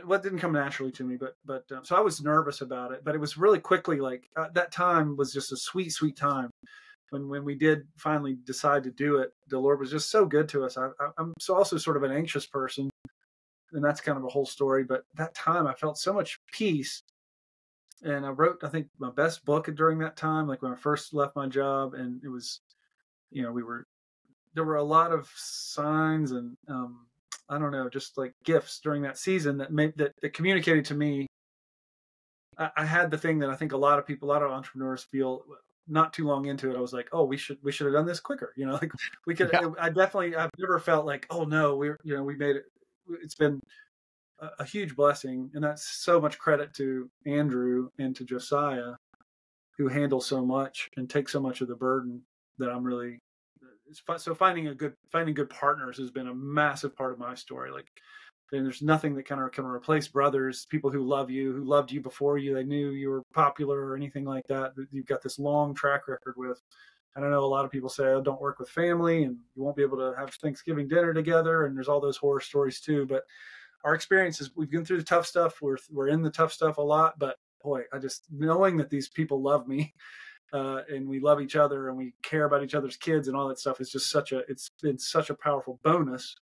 what didn't come naturally to me, but so I was nervous about it, but it was really quickly, like, that time was just a sweet, sweet time. When we did finally decide to do it, the Lord was just so good to us. I'm so also sort of an anxious person, and that's kind of a whole story. But that time I felt so much peace. And I wrote, I think, my best book during that time, like when I first left my job. And it was, you know, we were there were a lot of signs and I don't know, just like gifts during that season that that communicated to me. I had the thing that I think a lot of people, a lot of entrepreneurs feel. Not too long into it, I was like, oh, we should have done this quicker. You know, like we could. Yeah. I've never felt like, oh no, we made it. It's been a huge blessing, and that's so much credit to Andrew and to Josiah, who handle so much and take so much of the burden. That I'm really so finding good partners has been a massive part of my story. Like, and there's nothing that kind of can replace brothers, people who love you, who loved you before they knew you were popular or anything like that. That you've got this long track record with. And I know a lot of people say, oh, don't work with family and you won't be able to have Thanksgiving dinner together. And there's all those horror stories too. But our experiences, we've been through the tough stuff. We're in the tough stuff a lot. But boy, I just knowing that these people love me and we love each other and we care about each other's kids and all that stuff is just it's been such a powerful bonus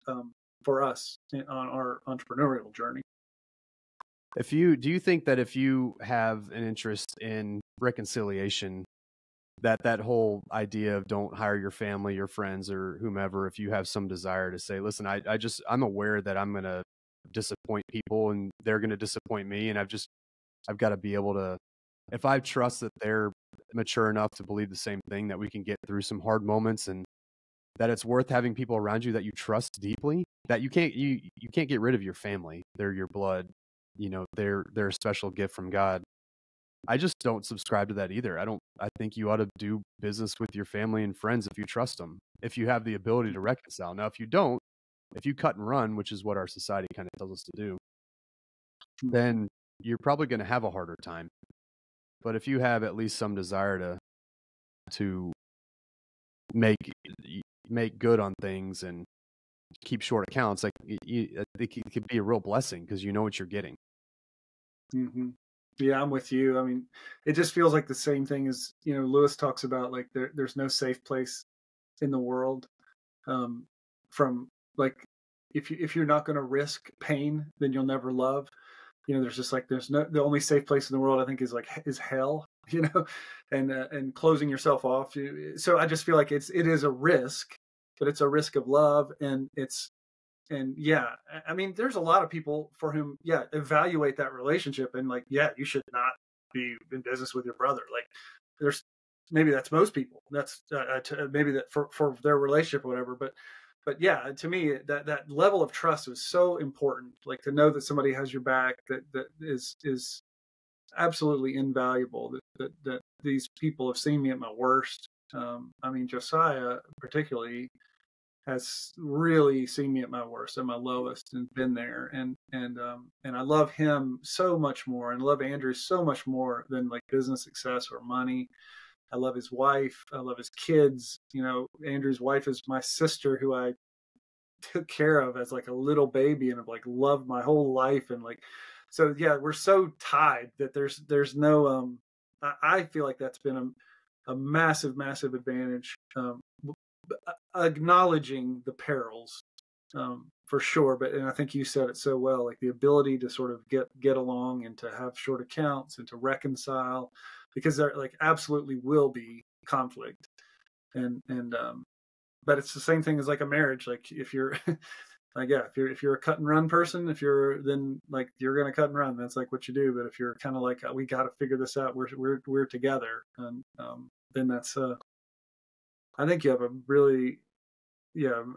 for us on our entrepreneurial journey. Do you think that if you have an interest in reconciliation, that whole idea of don't hire your family, your friends, or whomever, if you have some desire to say, listen, I'm aware that I'm going to disappoint people and they're going to disappoint me. And I've got to be able to, if I trust that they're mature enough to believe the same thing, that we can get through some hard moments and that it's worth having people around you that you trust deeply, that you can't get rid of your family. They're your blood, they're a special gift from God. I just don't subscribe to that either. I think you ought to do business with your family and friends if you trust them, if you have the ability to reconcile. Now, if you don't, if you cut and run, which is what our society kind of tells us to do, then you're probably going to have a harder time. But if you have at least some desire to make good on things and keep short accounts, like it could be a real blessing because you know what you're getting. Mm-hmm. Yeah, I'm with you. I mean, it just feels like the same thing as, Lewis talks about, like there's no safe place in the world. From like, if you're not going to risk pain, then you'll never love. There's just like, the only safe place in the world I think is hell, and closing yourself off. So I just feel like it is a risk, but it's a risk of love. And yeah, I mean, there's a lot of people for whom, evaluate that relationship and like, you should not be in business with your brother. Like maybe that's most people. That's maybe that for their relationship or whatever. But yeah, to me, that level of trust is so important. Like to know that somebody has your back, that is absolutely invaluable. That these people have seen me at my worst. I mean, Josiah particularly has really seen me at my worst and my lowest and been there. And I love him so much more and love Andrew so much more than like business success or money. I love his wife. I love his kids. Andrew's wife is my sister who I took care of as like a little baby and have like loved my whole life. And like, so yeah, we're so tied that there's no, I feel like that's been a massive, massive advantage. Acknowledging the perils, for sure. And I think you said it so well, like the ability to sort of get along and to have short accounts and to reconcile, because there like absolutely will be conflict. And but it's the same thing as like a marriage. Like if you're like, if you're a cut and run person, then like you're going to cut and run. That's like what you do. But if you're kind of like, we got to figure this out. We're together. And then that's I think you have a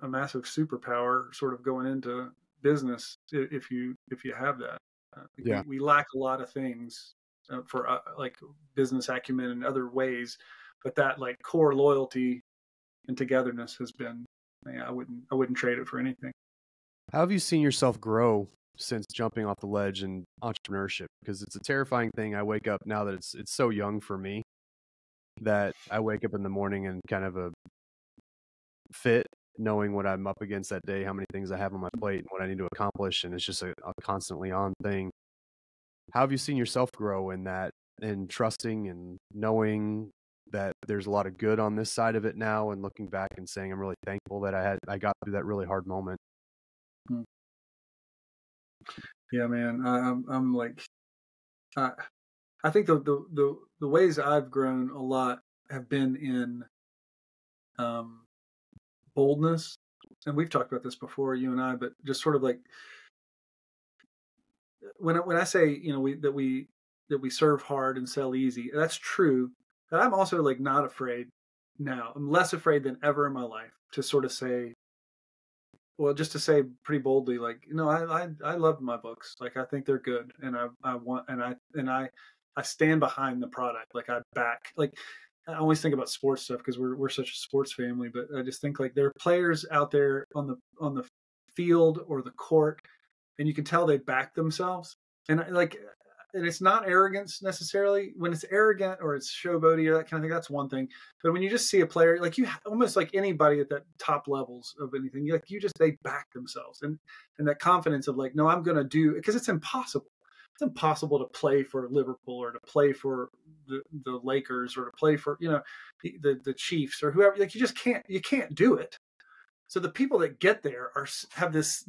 massive superpower sort of going into business if you have that. We lack a lot of things for like business acumen and other ways, but that like core loyalty and togetherness has been, I wouldn't trade it for anything. How have you seen yourself grow since jumping off the ledge in entrepreneurship? Because it's a terrifying thing. I wake up now that it's so young for me that I wake up in the morning and kind of a fit, knowing what I'm up against that day, how many things I have on my plate and what I need to accomplish. And it's just a constantly on thing. How have you seen yourself grow in that and trusting and knowing that there's a lot of good on this side of it now, and looking back and saying, I'm really thankful that I got through that really hard moment? Yeah, man. I'm like, I think the ways I've grown a lot have been in, boldness. And we've talked about this before, you and I, but just sort of like when I say, that we serve hard and sell easy, that's true. But I'm also like not afraid now. I'm less afraid than ever in my life to sort of say, well, just to say pretty boldly, like, I love my books. Like, I think they're good, and I stand behind the product. Like, I back, like, I always think about sports stuff because we're such a sports family, but I just think like there are players out there on the field or the court, and you can tell they back themselves. And and it's not arrogance necessarily. When it's arrogant or it's showboaty or that kind of thing, that's one thing. But when you just see a player, like almost like anybody at that top levels of anything, they back themselves, and that confidence of like, no, I'm going to do, because it's impossible. It's impossible to play for Liverpool or to play for the Lakers or to play for, the Chiefs or whoever. Like, you can't do it. So the people that get there have this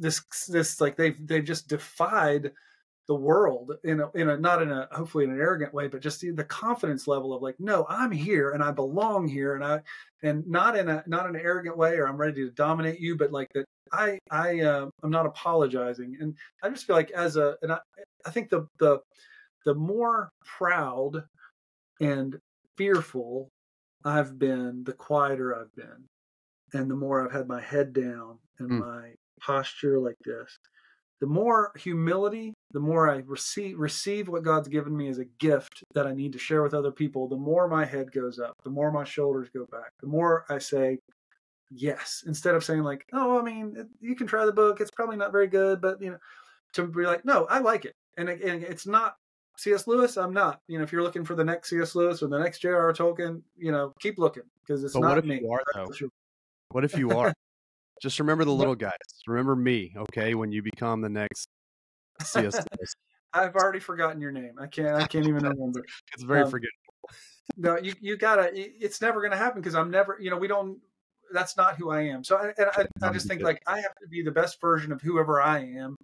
like they've just defied the world in a not in a hopefully in an arrogant way, but just the confidence level of like, no, I'm here and I belong here, and not in an arrogant way or I'm ready to dominate you, but like that I'm not apologizing. And I just feel like I think the more proud and fearful I've been, the quieter I've been, and the more I've had my head down and my posture like this. The more humility, the more I receive what God's given me as a gift that I need to share with other people, the more my head goes up, the more my shoulders go back, the more I say yes, instead of saying like, oh, I mean, you can try the book, it's probably not very good, but to be like, no, I like it. And it's not C.S. Lewis, I'm not. If you're looking for the next C.S. Lewis or the next J.R.R. Tolkien, keep looking, because it's not me. You are, though? What if you are? Just remember the little guys. Remember me, okay? When you become the next C.S. Lewis. I've already forgotten your name. I can't even remember. It's very forgettable. No, you gotta. It's never gonna happen because I'm never. We don't. That's not who I am. So I just think like I have to be the best version of whoever I am,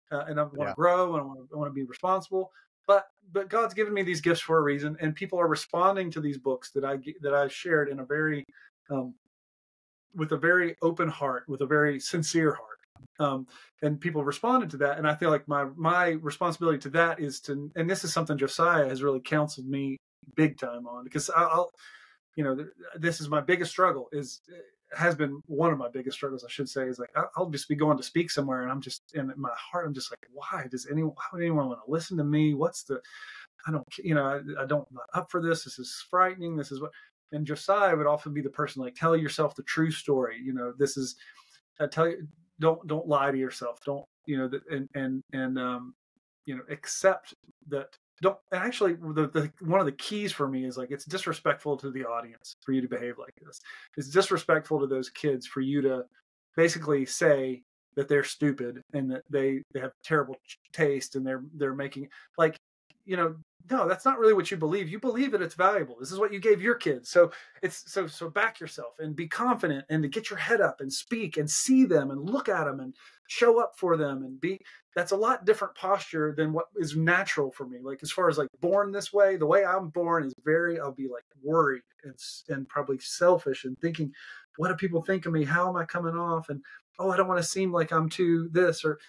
and I want to grow and I want to be responsible. But God's given me these gifts for a reason, and people are responding to these books that I shared in a very with a very open heart, with a very sincere heart. And people responded to that. And I feel like my responsibility to that is to, and this is something Josiah has really counseled me big time on, because this is my biggest struggle, has been one of my biggest struggles, I should say, is like, I'll just be going to speak somewhere and I'm just, in my heart, I'm just like, why would anyone want to listen to me? I don't, I'm not up for this. This is frightening. This is what. And Josiah would often be the person like, tell yourself the true story. This is, tell you, don't lie to yourself. Don't, accept that. Don't. And actually, one of the keys for me is like, it's disrespectful to the audience for you to behave like this. It's disrespectful to those kids for you to basically say that they're stupid and that they have terrible taste and they're making like, no, that's not really what you believe. You believe that it's valuable. This is what you gave your kids. So it's so back yourself and be confident and to get your head up and speak and see them and look at them and show up for them and that's a lot different posture than what is natural for me. Like, as far as like born this way, the way I'm born is I'll be like worried and probably selfish and thinking, what do people think of me? How am I coming off? And, oh, I don't want to seem like I'm too this or,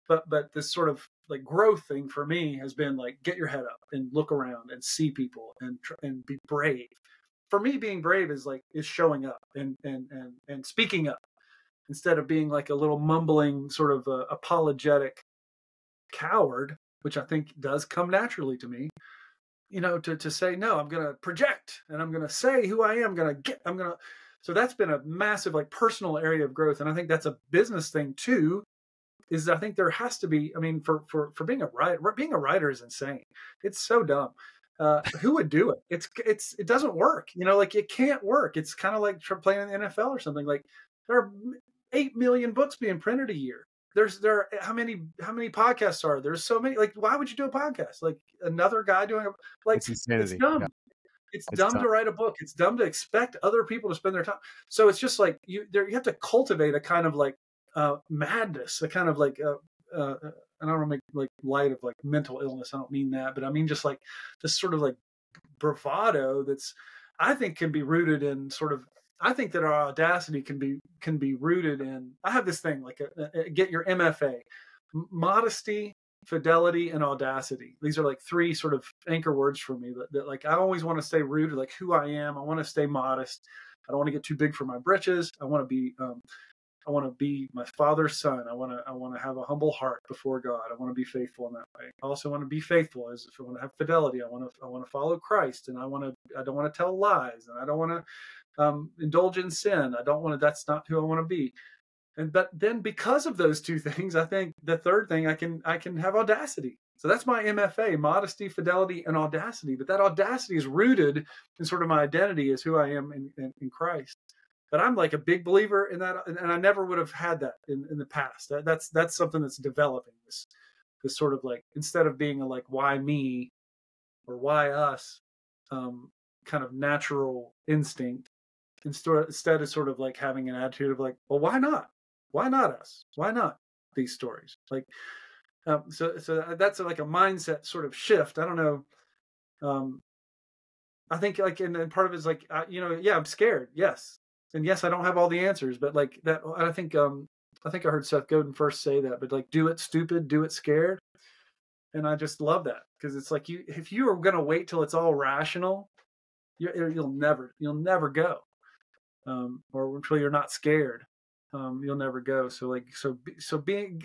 but this sort of like growth thing for me has been like, get your head up and look around and see people and be brave. For me, being brave is showing up and speaking up instead of being like a little mumbling sort of apologetic coward, which I think does come naturally to me, to say, no, I'm going to project and I'm going to say who I am. So that's been a massive like personal area of growth. And I think that's a business thing too. Is I think there has to be, I mean, for being a writer is insane. It's so dumb. Who would do it? It doesn't work. Like it can't work. It's kind of like playing in the NFL or something. Like there are 8 million books being printed a year. How many podcasts are there? There's so many. Like, why would you do a podcast? Like another guy doing it's dumb. Yeah. It's dumb to write a book. It's dumb to expect other people to spend their time. So it's just like you have to cultivate a kind of like madness, a kind of like I don't want to make like light of like mental illness. I don't mean that, but I mean just like this sort of like bravado that's I think can be rooted in sort of I think that our audacity can be rooted in. I have this thing like get your MFA, modesty, fidelity, and audacity. These are like three sort of anchor words for me that like I always want to stay rooted, like who I am. I want to stay modest. I don't want to get too big for my britches. I want to be my Father's son. I want to have a humble heart before God. I want to be faithful in that way. I also want to be faithful as if I want to have fidelity. I want to follow Christ, and I don't want to tell lies, and I don't want to indulge in sin. I don't want to. That's not who I want to be. But then because of those two things, I think the third thing I can have audacity. So that's my MFA: modesty, fidelity, and audacity. But that audacity is rooted in sort of my identity as who I am in Christ. But I'm like a big believer in that, and I never would have had that in the past. That's something that's developing. This sort of like, instead of being a like why me or why us kind of natural instinct, instead of sort of like having an attitude of like, well, why not? Why not us? Why not these stories? Like, so that's like a mindset sort of shift. I don't know. I think like, and part of it is like, yeah, I'm scared. Yes. And yes, I don't have all the answers, but like that, I think I heard Seth Godin first say that, but like, do it stupid, do it scared. And I just love that, because it's like, if you are going to wait till it's all rational, you'll never go. Or until you're not scared, you'll never go. So like, so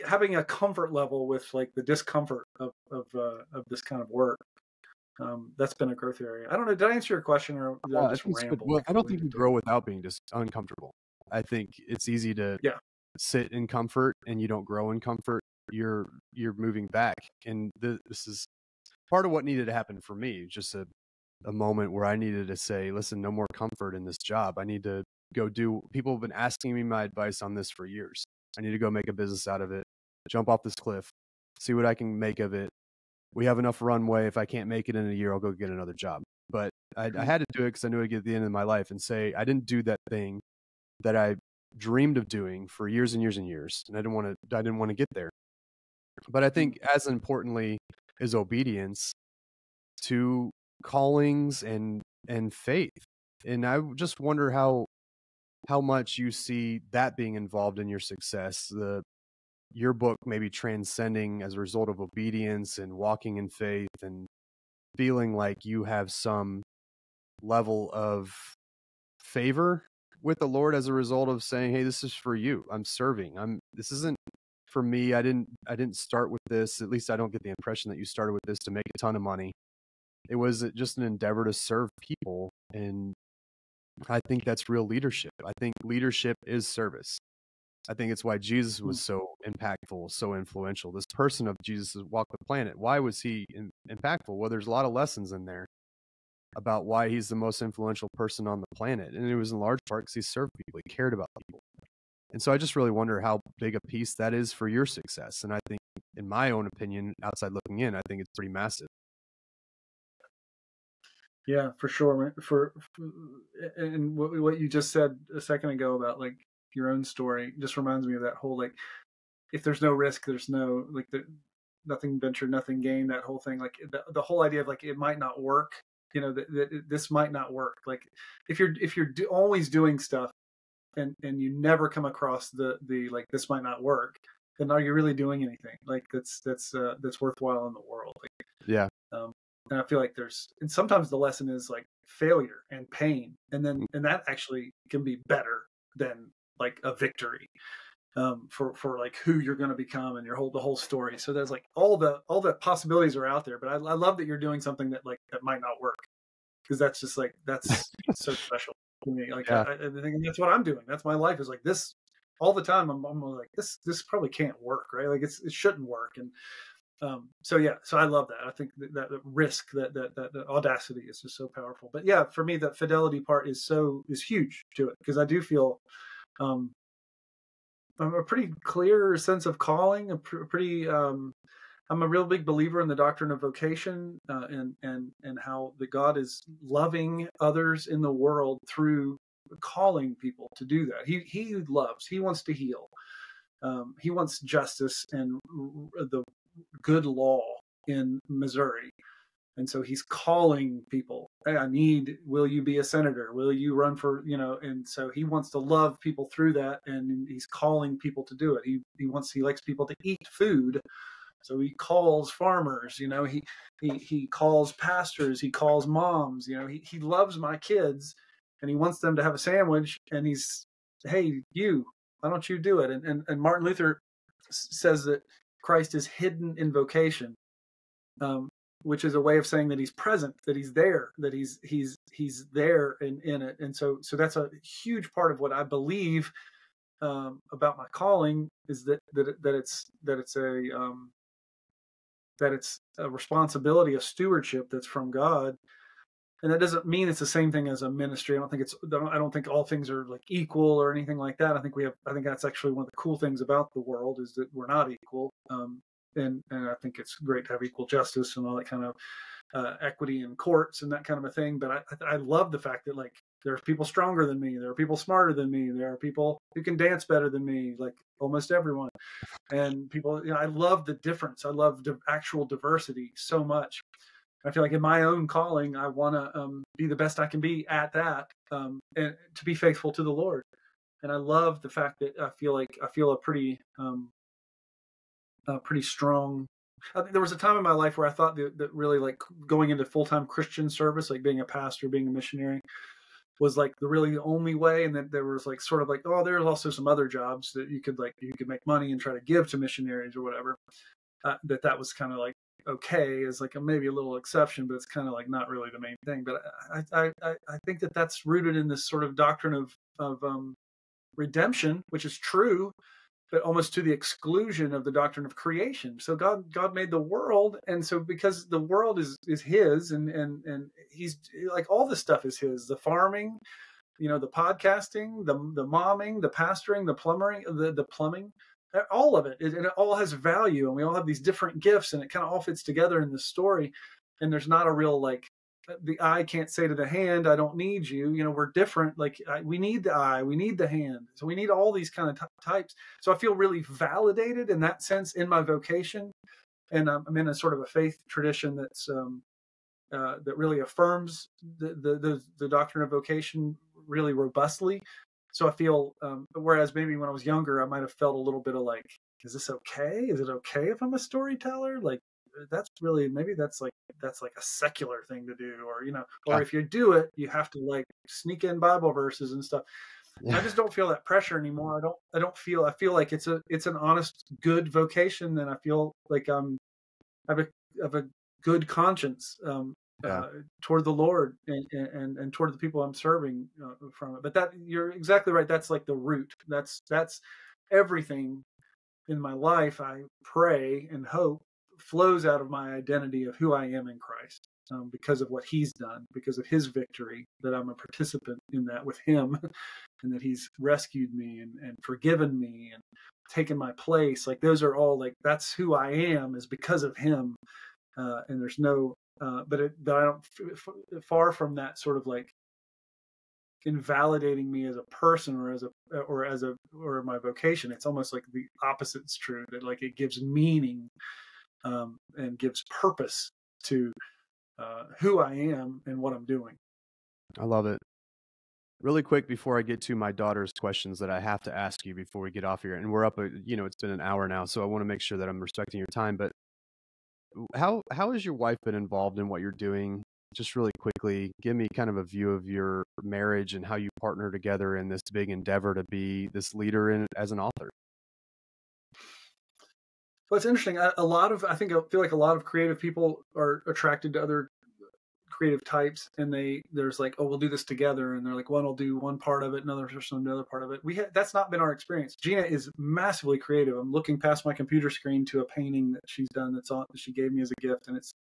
having a comfort level with like the discomfort of this kind of work. That's been a growth area. I don't know. Did I answer your question, or did I just ramble? Well, I don't think you grow without being just uncomfortable. I think it's easy to sit in comfort, and you don't grow in comfort. You're moving back, and this is part of what needed to happen for me. Just a moment where I needed to say, listen, no more comfort in this job. I need to go do. People have been asking me my advice on this for years. I need to go make a business out of it. Jump off this cliff, see what I can make of it. We have enough runway. If I can't make it in a year, I'll go get another job. But I had to do it because I knew I'd get to the end of my life and say, I didn't do that thing that I dreamed of doing for years and years and years. And I didn't want to get there. But I think as importantly is obedience to callings and faith. And I just wonder how much you see that being involved in your success. Your book maybe transcending as a result of obedience and walking in faith and feeling like you have some level of favor with the Lord as a result of saying, hey, this is for you. I'm serving. This isn't for me. I didn't start with this. At least I don't get the impression that you started with this to make a ton of money. It was just an endeavor to serve people. And I think that's real leadership. I think leadership is service. I think it's why Jesus was so impactful, so influential. This person of Jesus walked the planet. Why was he impactful? Well, there's a lot of lessons in there about why he's the most influential person on the planet. And it was in large part because he served people. He cared about people. And so I just really wonder how big a piece that is for your success. And I think, in my own opinion, outside looking in, I think it's pretty massive. Yeah, for sure. And what you just said a second ago about like your own story just reminds me of that whole, like, if there's no risk, there's no, like, nothing ventured, nothing gained, that whole thing. Like the whole idea of like, it might not work, that this might not work. Like if you're always doing stuff and you never come across the like, this might not work, then are you really doing anything? Like that's worthwhile in the world. Like, yeah. And I feel like and sometimes the lesson is like failure and pain. And that actually can be better than like a victory, for like who you're going to become and the whole story. So there's like all the possibilities are out there, but I love that you're doing something that might not work, because that's just like, that's so special to me. Like, I think that's what I'm doing. That's my life, is like this all the time. I'm like, this probably can't work, right? Like it shouldn't work. And so I love that. I think that risk, that audacity is just so powerful. But yeah, for me, that fidelity part is huge to it, because I do feel I'm a pretty clear sense of calling, I'm a real big believer in the doctrine of vocation, and how the God is loving others in the world through calling people to do that. He loves, he wants to heal. He wants justice and the good law in Missouri. And so he's calling people. Hey, will you be a senator? Will you run for, and so he wants to love people through that. And he's calling people to do it. He likes people to eat food. So he calls farmers, he calls pastors, he calls moms, he loves my kids and he wants them to have a sandwich. And hey, why don't you do it? And Martin Luther says that Christ is hidden in vocation. Which is a way of saying that he's present, that he's there, that he's there in it. And so that's a huge part of what I believe about my calling, is that it's a responsibility, a stewardship that's from God. And that doesn't mean it's the same thing as a ministry. I don't think all things are like equal or anything like that. I think that's actually one of the cool things about the world, is that we're not equal. And I think it's great to have equal justice and all that kind of equity in courts and that kind of a thing. But I love the fact that, like, there's people stronger than me. There are people smarter than me. There are people who can dance better than me, like almost everyone. And people, I love the difference. I love actual diversity so much. I feel like in my own calling, I want to be the best I can be at that, and to be faithful to the Lord. And I love the fact that I feel a pretty strong. I think there was a time in my life where I thought that really, like, going into full-time Christian service, like being a pastor, being a missionary, was like the only way. And then there was like sort of like, oh, there's also some other jobs that you could make money and try to give to missionaries or whatever. That was kind of like okay, as like maybe a little exception, but it's kind of like not really the main thing. But I think that that's rooted in this sort of doctrine of redemption, which is true, but almost to the exclusion of the doctrine of creation. So God made the world, and so because the world is his, and he's like, all this stuff is his, the farming, the podcasting, the momming, the pastoring, the plumbing, all of it, and it all has value, and we all have these different gifts, and it kind of all fits together in this story. And there's not a real, like, the eye can't say to the hand, I don't need you. We're different. Like, we need the eye, we need the hand. So we need all these kind of types. So I feel really validated in that sense in my vocation. And I'm in a sort of a faith tradition that's that really affirms the doctrine of vocation really robustly. So I feel, whereas maybe when I was younger, I might have felt a little bit of like, is this okay? Is it okay if I'm a storyteller? Like, that's like a secular thing to do, or if you do it, you have to like sneak in Bible verses and stuff. Yeah. I just don't feel that pressure anymore. I feel like it's an honest, good vocation, and I feel like I have a good conscience toward the Lord and toward the people I'm serving from it. But that, you're exactly right. That's like the root. That's everything in my life. I pray and hope flows out of my identity of who I am in Christ, because of what he's done, because of his victory, that I'm a participant in that with him, and that he's rescued me and forgiven me and taken my place. Like, those are all, like, that's who I am, is because of him. And there's no, but I don't, far from that sort of like invalidating me as a person or my vocation. It's almost like the opposite's true, that like it gives meaning and gives purpose to who I am and what I'm doing. I love it. Really quick before I get to my daughter's questions that I have to ask you before we get off here, and we're up, it's been an hour now, so I want to make sure that I'm respecting your time. But how has your wife been involved in what you're doing? Just really quickly, give me kind of a view of your marriage and how you partner together in this big endeavor to be this leader as an author. Well, it's interesting. I feel like a lot of creative people are attracted to other creative types, and there's like, oh, we'll do this together, and they're like, one will do one part of it, another will do another part of it. That's not been our experience. Gina is massively creative. I'm looking past my computer screen to a painting that she's done that she gave me as a gift, and it's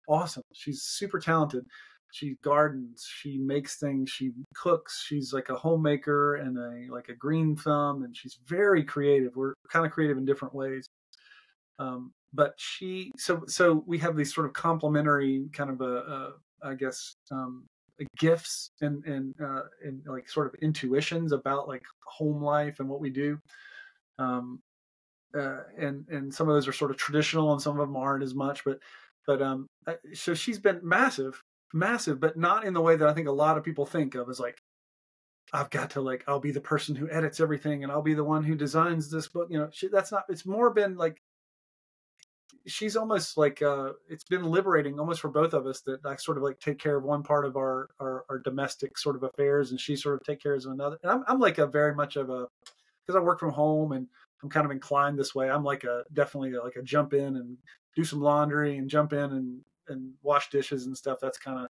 awesome. She's super talented. She gardens, she makes things, she cooks. She's like a homemaker and a green thumb, and she's very creative. We're kind of creative in different ways. But so we have these sort of complementary kind of gifts and like sort of intuitions about like home life and what we do. And some of those are sort of traditional and some of them aren't as much, but So she's been massive, massive, but not in the way that I think a lot of people think of as like, I've got to like, I'll be the person who edits everything and I'll be the one who designs this book. That's not, it's more been like, she's almost like, it's been liberating almost for both of us that I sort of like take care of one part of our domestic sort of affairs and she sort of take care of another. And I'm like a very much of a, because I work from home and I'm kind of inclined this way. I'm like definitely like a jump in and do some laundry and jump in and wash dishes and stuff. That's kind of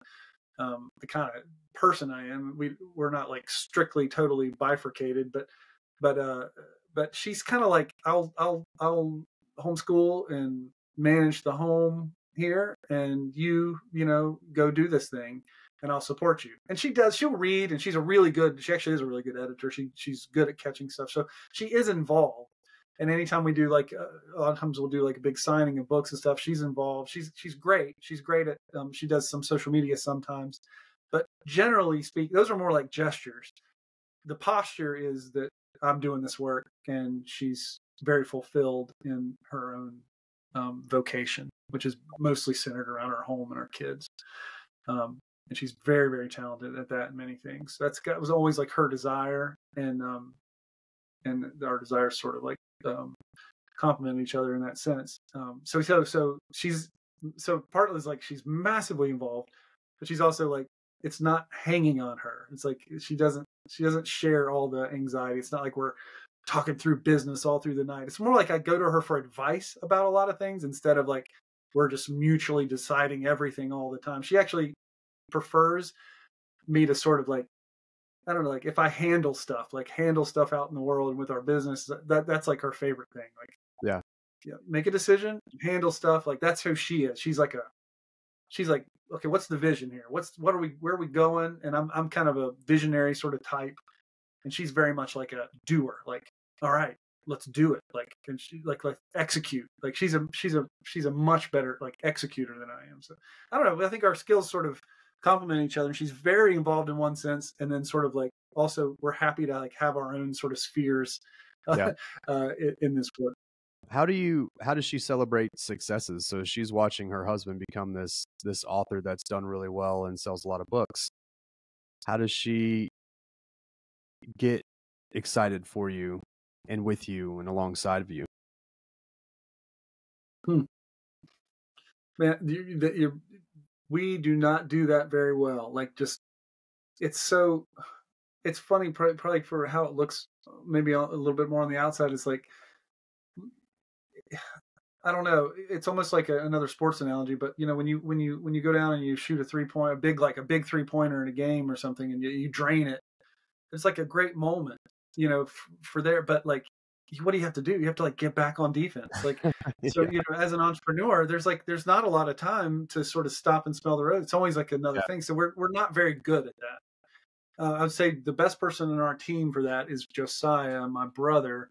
the kind of person I am. We're not like strictly totally bifurcated, but she's kind of like I'll homeschool and manage the home here, and you go do this thing, and I'll support you. And she does. She'll read, and she actually is a really good editor. She's good at catching stuff, so she is involved. And anytime we do like a lot of times we'll do like a big signing of books and stuff, she's involved. She's great. She's great at she does some social media sometimes, but generally speaking, those are more like gestures. The posture is that I'm doing this work, and she's very fulfilled in her own vocation, which is mostly centered around our home and our kids. And she's very, very talented at that in many things. That was always like her desire, and our desires sort of like complement each other in that sense. So partly is like she's massively involved, but she's also like it's not hanging on her. It's like she doesn't share all the anxiety. It's not like we're talking through business all through the night. It's more like I go to her for advice about a lot of things instead of like we're just mutually deciding everything all the time. She actually prefers me to sort of like, I don't know, like if I handle stuff out in the world and with our business, that's like her favorite thing. Like, yeah, make a decision, handle stuff. Like that's who she is. She's like, okay, what's the vision here? Where are we going? And I'm kind of a visionary sort of type. And she's very much like a doer. Like, all right, let's do it. Like, and she like execute. Like she's a much better like executor than I am. So I don't know. I think our skills sort of complement each other. And she's very involved in one sense, and then sort of like also we're happy to like have our own sort of spheres in this book. How does she celebrate successes? So she's watching her husband become this author that's done really well and sells a lot of books. How does she get excited for you and with you and alongside of you? Man, we do not do that very well. Like it's funny, probably for how it looks, maybe a little bit more on the outside. It's like, I don't know. It's almost like another sports analogy, but when you go down and you shoot a big 3-pointer in a game or something, and you drain it, it's like a great moment, for there. But like, what do you have to do? You have to like get back on defense. Like, so, as an entrepreneur, there's not a lot of time to sort of stop and smell the road. It's always like another thing. So we're not very good at that. I would say the best person in our team for that is Josiah, my brother,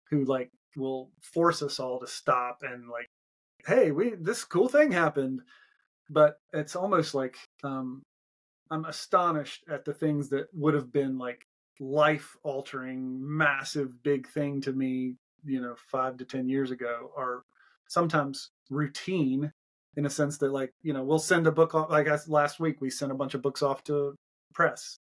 who like will force us all to stop and like, hey, this cool thing happened. But it's almost like I'm astonished at the things that would have been like life altering, massive, big thing to me, 5 to 10 years ago, are sometimes routine in a sense that like, we'll send a book off. Like last week, we sent a bunch of books off to press.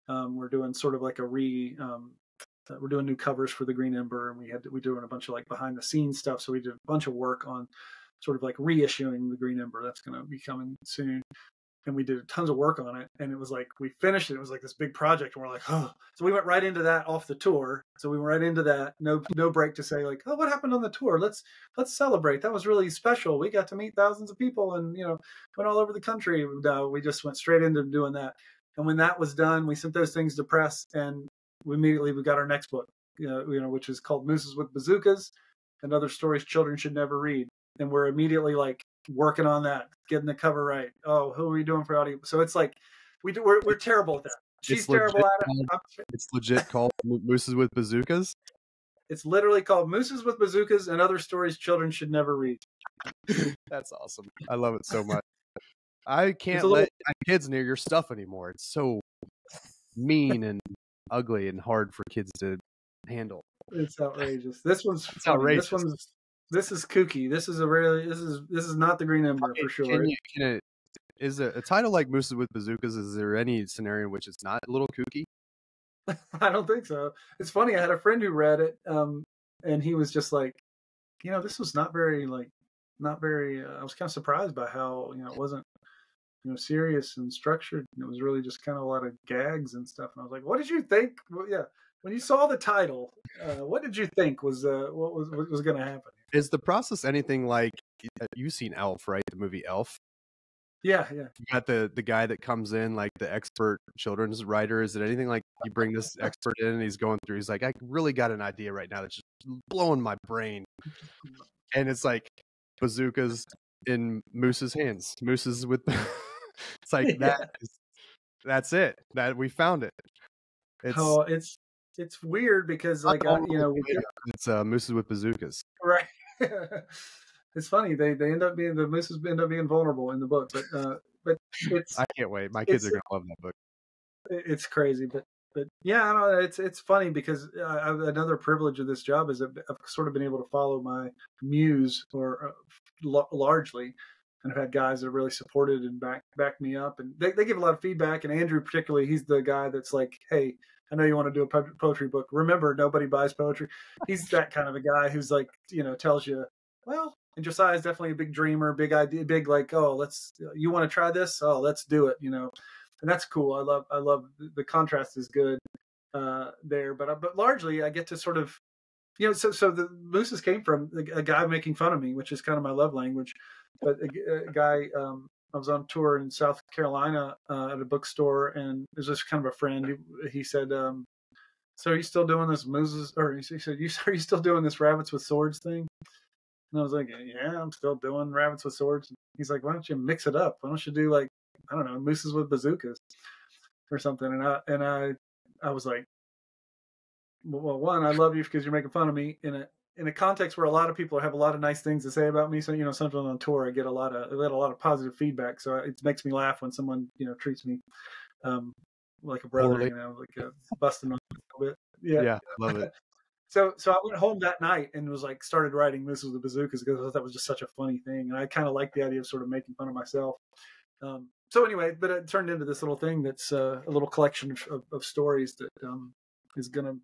We're doing sort of like we're doing new covers for the Green Ember, and we're doing a bunch of like behind the scenes stuff. So we did a bunch of work on sort of like reissuing the Green Ember. That's going to be coming soon. And we did tons of work on it. And it was like, we finished it. It was like this big project. And we're like, oh, so we went right into that off the tour. So we went right into that. No break to say like, oh, what happened on the tour? Let's celebrate. That was really special. We got to meet thousands of people and, went all over the country. We just went straight into doing that. And when that was done, we sent those things to press, and we got our next book, which is called Mooses with Bazookas and Other Stories Children Should Never Read. And we're immediately like working on that, getting the cover right. Oh, who are we doing for audio? So it's like we're terrible at that. She's terrible at it. It's legit called Mooses with Bazookas. It's literally called Mooses with Bazookas and Other Stories Children Should Never Read. That's awesome. I love it so much. I can't let my kids near your stuff anymore. It's so mean and ugly and hard for kids to handle. It's outrageous. This one's outrageous. This is kooky. This is not the Green Ember for sure. Is a title like Mooses with Bazookas? Is there any scenario in which it's not a little kooky? I don't think so. It's funny. I had a friend who read it, and he was just like, this was not very I was kind of surprised by how it wasn't serious and structured. And it was really just kind of a lot of gags and stuff. And I was like, what did you think? Well, yeah, when you saw the title, what did you think was what was going to happen? Is the process anything like you've seen Elf, right? The movie Elf. Yeah. You got the guy that comes in, like the expert children's writer. Is it anything like you bring this expert in and he's going through? He's like, I really got an idea right now that's just blowing my brain, and it's like bazookas in Moose's hands. Moose's with. It's like that. That's it. That we found it. It's weird because like it's Mooses with bazookas. Right. It's funny the mooses end up being vulnerable in the book, but it's I can't wait. My kids are gonna love that book. It's crazy, but yeah, I don't know. It's funny because another privilege of this job is I've sort of been able to follow my muse or largely. And I've had guys that have really supported and back me up, and they give a lot of feedback. And Andrew, particularly, he's the guy that's like, "Hey, I know you want to do a poetry book. Remember, nobody buys poetry." He's that kind of a guy who's like, tells you, well. And Josiah is definitely a big dreamer, big idea, big like, oh, you want to try this? Oh, let's do it, and that's cool. I love the contrast is good there, but largely I get to sort of, so the mooses came from a guy making fun of me, which is kind of my love language. But a guy, I was on tour in South Carolina at a bookstore, and there's this kind of a friend. He said, "So are you still doing this mooses?" Or he said, "Are you still doing this rabbits with swords thing?" And I was like, "Yeah, I'm still doing rabbits with swords." And he's like, "Why don't you mix it up? Why don't you do like, I don't know, mooses with bazookas or something?" And I was like, "Well, one, I love you because you're making fun of me in a context where a lot of people have a lot of nice things to say about me. So, sometimes on tour, I get a lot of positive feedback. So it makes me laugh when someone, treats me, like a brother, like busting on a little bit. Yeah. Love it. So I went home that night and was like, started writing Mooses with the Bazookas because I thought that was just such a funny thing. And I kind of like the idea of sort of making fun of myself. So anyway, but it turned into this little thing that's a little collection of stories that is going to,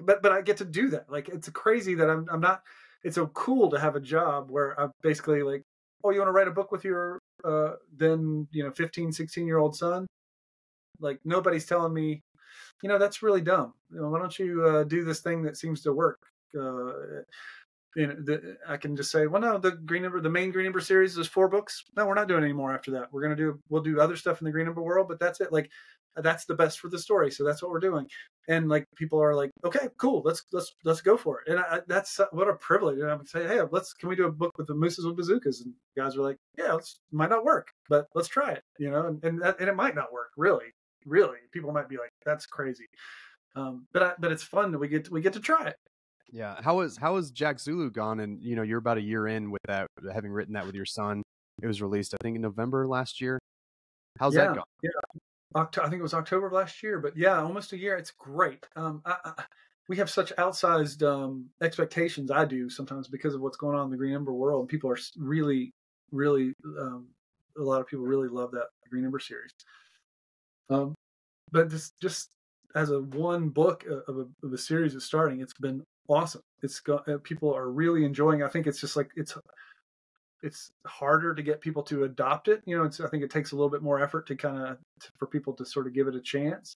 but I get to do that. Like, it's crazy that I'm not, it's so cool to have a job where I'm basically like, oh, you want to write a book with your, then, 15, 16-year-old son? Like, nobody's telling me, that's really dumb. Why don't you do this thing that seems to work? I can just say, well, no, the main Green Ember series is 4 books. No, we're not doing any more after that. We'll do other stuff in the Green Ember world, but that's it. Like, that's the best for the story. So that's what we're doing. And like, people are like, okay, cool. Let's go for it. And that's what a privilege. And I'm saying, hey, can we do a book with the Mooses with Bazookas? And guys are like, yeah, might not work, but let's try it, and it might not work. Really. People might be like, that's crazy. But it's fun that we get to try it. Yeah. How is Jack Zulu gone? And you're about a year in with that, having written that with your son. It was released, I think, in November last year. How's that gone? Yeah. I think it was October of last year, but yeah, almost a year. It's great. We have such outsized expectations. I do sometimes because of what's going on in the Green Ember world. People are really, really, a lot of people really love that Green Ember series. But just as a one book of a series that's starting, it's been awesome. People are really enjoying. I think it's just like it's harder to get people to adopt it. I think it takes a little bit more effort for people to sort of give it a chance.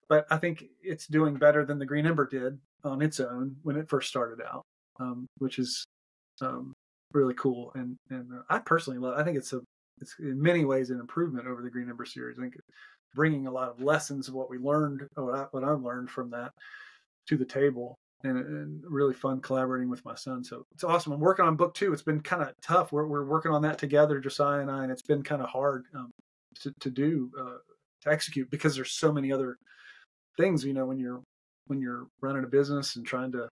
But I think it's doing better than the Green Ember did on its own when it first started out, which is really cool. And I personally love. I think it's in many ways an improvement over the Green Ember series. I think bringing a lot of lessons of what we learned, what I've learned from that, to the table. And really fun collaborating with my son. So it's awesome. I'm working on book 2. It's been kind of tough. We're working on that together, Josiah and I, and it's been kind of hard to execute because there's so many other things, when you're running a business and trying to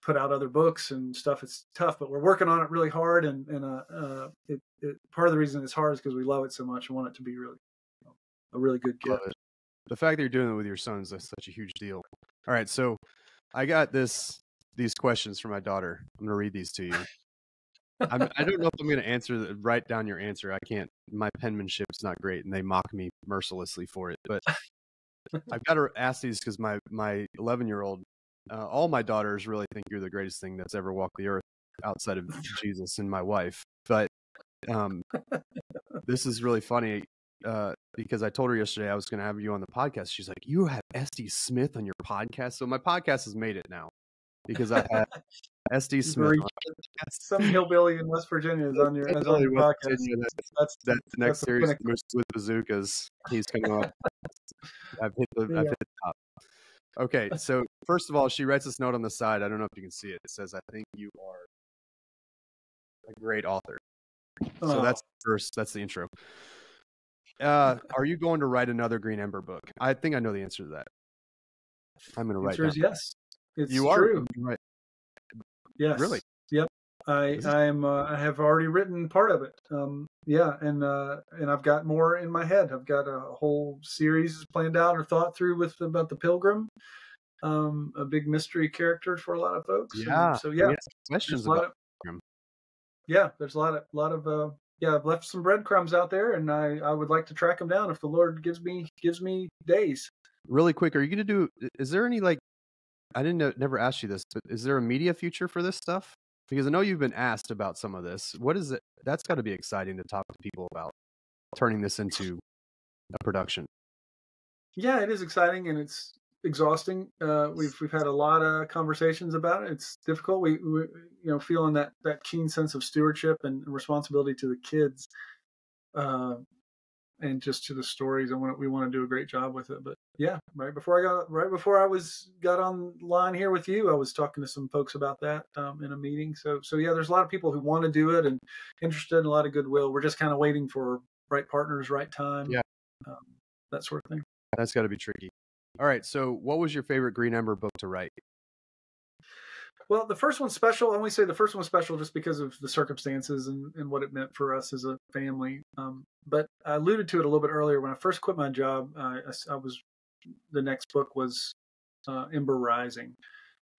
put out other books and stuff. It's tough, but we're working on it really hard. And part of the reason it's hard is because we love it so much and want it to be really a really good gift. The fact that you're doing it with your son is such a huge deal. All right, so I got these questions from my daughter. I'm going to read these to you. I don't know if I'm going to write down your answer. I can't. My penmanship's not great, and they mock me mercilessly for it. But I've got to ask these because my 11-year-old, all my daughters really think you're the greatest thing that's ever walked the earth outside of Jesus and my wife. But this is really funny because I told her yesterday I was going to have you on the podcast. She's like, "You have SD Smith on your podcast?" So my podcast has made it now because I had SD Smith on. Some hillbilly in West Virginia is on your podcast. That's the next series with bazookas. He's coming on. I've hit the top. Okay, so first of all, she writes this note on the side. I don't know if you can see it. It says, "I think you are a great author." So that's the intro. Are you going to write another Green Ember book? I think I know the answer to that. I'm going to write. The answer is yes. It's you true. Are right. Yes. Really? Yep. I have already written part of it. And I've got more in my head. I've got a whole series planned out or thought through about the Pilgrim. A big mystery character for a lot of folks. Yeah. And so yeah. Questions about Pilgrim. Yeah, there's a lot of I've left some breadcrumbs out there, and I would like to track them down if the Lord gives me days. Really quick, are you going to do? Is there any I never asked you this, but is there a media future for this stuff? Because I know you've been asked about some of this. What is it? That's got to be exciting to talk to people about turning this into a production. Yeah, it is exciting and it's exhausting. We've had a lot of conversations about it. It's difficult. We feeling that keen sense of stewardship and responsibility to the kids, and just to the stories. And we want to do a great job with it. But yeah, right before I got online here with you, I was talking to some folks about that in a meeting. So yeah, there's a lot of people who want to do it and interested in a lot of goodwill. We're just kind of waiting for right partners, right time. Yeah, that sort of thing. That's got to be tricky. All right. So what was your favorite Green Ember book to write? Well, the first one's special. I only say the first one's special just because of the circumstances and what it meant for us as a family. But I alluded to it a little bit earlier. When I first quit my job, the next book was Ember Rising.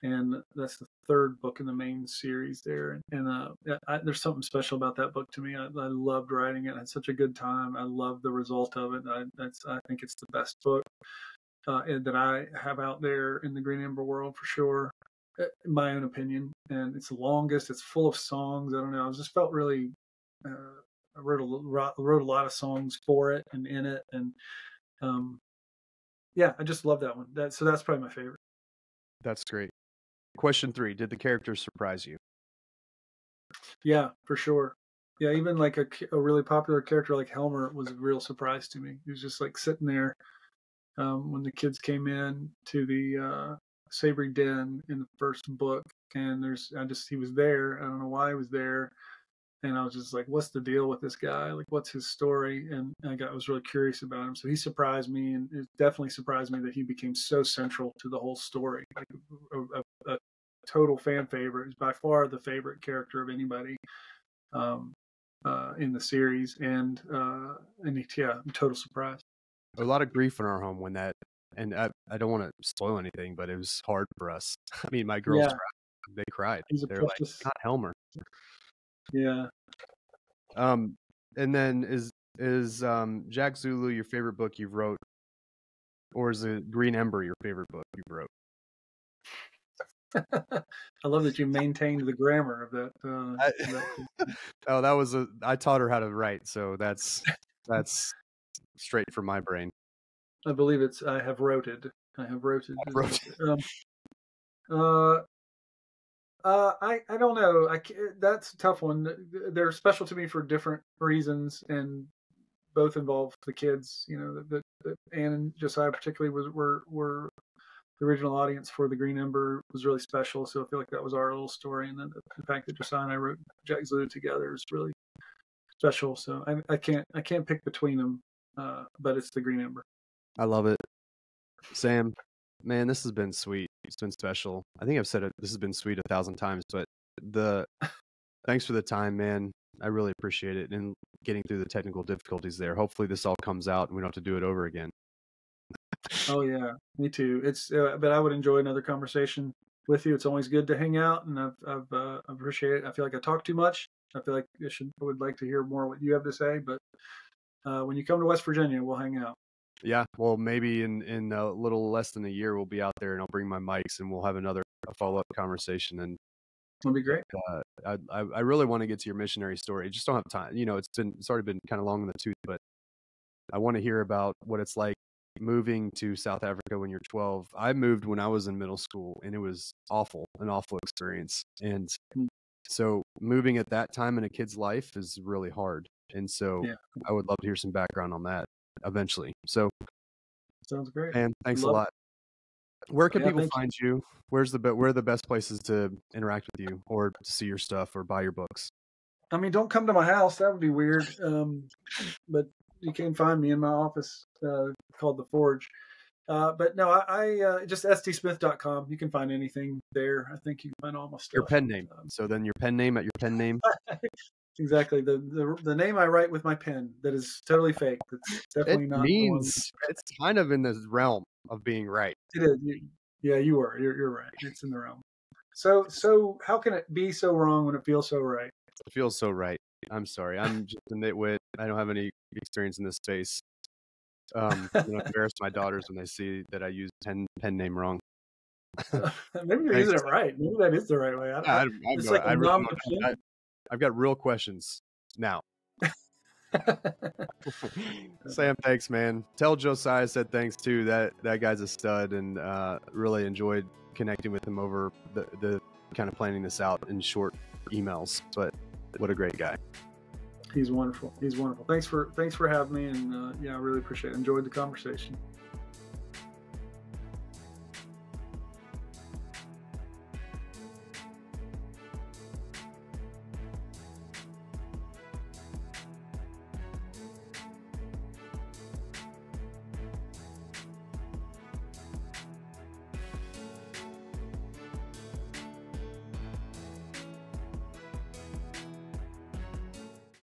And that's the third book in the main series there. And there's something special about that book to me. I loved writing it. I had such a good time. I love the result of it. I think it's the best book that I have out there in the Green Ember world for sure, in my own opinion. And it's the longest. It's full of songs. I don't know. I just felt really. I wrote a lot of songs for it and in it, and yeah, I just love that one. That's probably my favorite. That's great. Question 3: did the characters surprise you? Yeah, for sure. Yeah, even like a really popular character like Helmer was a real surprise to me. He was just like sitting there when the kids came in to the Savory Den in the first book, and he was there. I don't know why he was there, and I was just like, what's the deal with this guy? Like, what's his story? And I was really curious about him. So he surprised me, and it definitely surprised me that he became so central to the whole story. Like a total fan favorite. He's by far the favorite character of anybody in the series, and total surprise. A lot of grief in our home when that, and I don't want to spoil anything, but it was hard for us. I mean, my girls cried. They cried. They're like, not Helmer. Yeah. And then is Jack Zulu your favorite book you've wrote, or is it Green Ember your favorite book you've wrote? I love that you maintained the grammar of that. I taught her how to write, so that's straight from my brain. I believe it's I have wrote-ed. I don't know. That's a tough one. They're special to me for different reasons, and both involve the kids. You know, that Anne and Josiah particularly were the original audience for the Green Ember was really special. So I feel like that was our little story, and then the fact that Josiah and I wrote Jack Zulu together is really special. So I can't pick between them, but it's the Green Ember. I love it, Sam. Man, this has been sweet. It's been special. I think I've said it. This has been sweet 1,000 times, but thanks for the time, man. I really appreciate it, and getting through the technical difficulties there. Hopefully this all comes out and we don't have to do it over again. Oh yeah, me too. It's but I would enjoy another conversation with you. It's always good to hang out, and I've appreciate it. I feel like I talk too much, I feel like I would like to hear more what you have to say. But when you come to West Virginia, we'll hang out. Yeah, well, maybe in a little less than a year, we'll be out there, and I'll bring my mics, and we'll have another follow-up conversation. And It'll be great. I really want to get to your missionary story. I just don't have time. It's already been kind of long in the tooth, but I want to hear about what it's like moving to South Africa when you're 12. I moved when I was in middle school, and it was an awful experience. And so moving at that time in a kid's life is really hard. And so I would love to hear some background on that eventually. So sounds great. And thanks a lot. Where can people find you? Where are the best places to interact with you or to see your stuff or buy your books? I mean, don't come to my house. That would be weird. But you can find me in my office called The Forge. But no, I just stsmith.com. You can find anything there. I think you can find all my stuff. Your pen name. So then your pen name at your pen name. Exactly. The name I write with my pen that is totally fake. That's definitely not. It's kind of in the realm of being right. It is. You're right. It's in the realm. So how can it be so wrong when it feels so right? It feels so right. I'm sorry. I'm just a nitwit. I don't have any experience in this space. I'm gonna embarrass my daughters when they see that I use pen name wrong. Maybe you're using it right. Maybe that is the right way. I've got real questions now. Sam, thanks, man. Tell Josiah I said thanks too. That guy's a stud, and really enjoyed connecting with him over the kind of planning this out in short emails. But what a great guy. He's wonderful. Thanks for having me, and I really appreciate it. Enjoyed the conversation.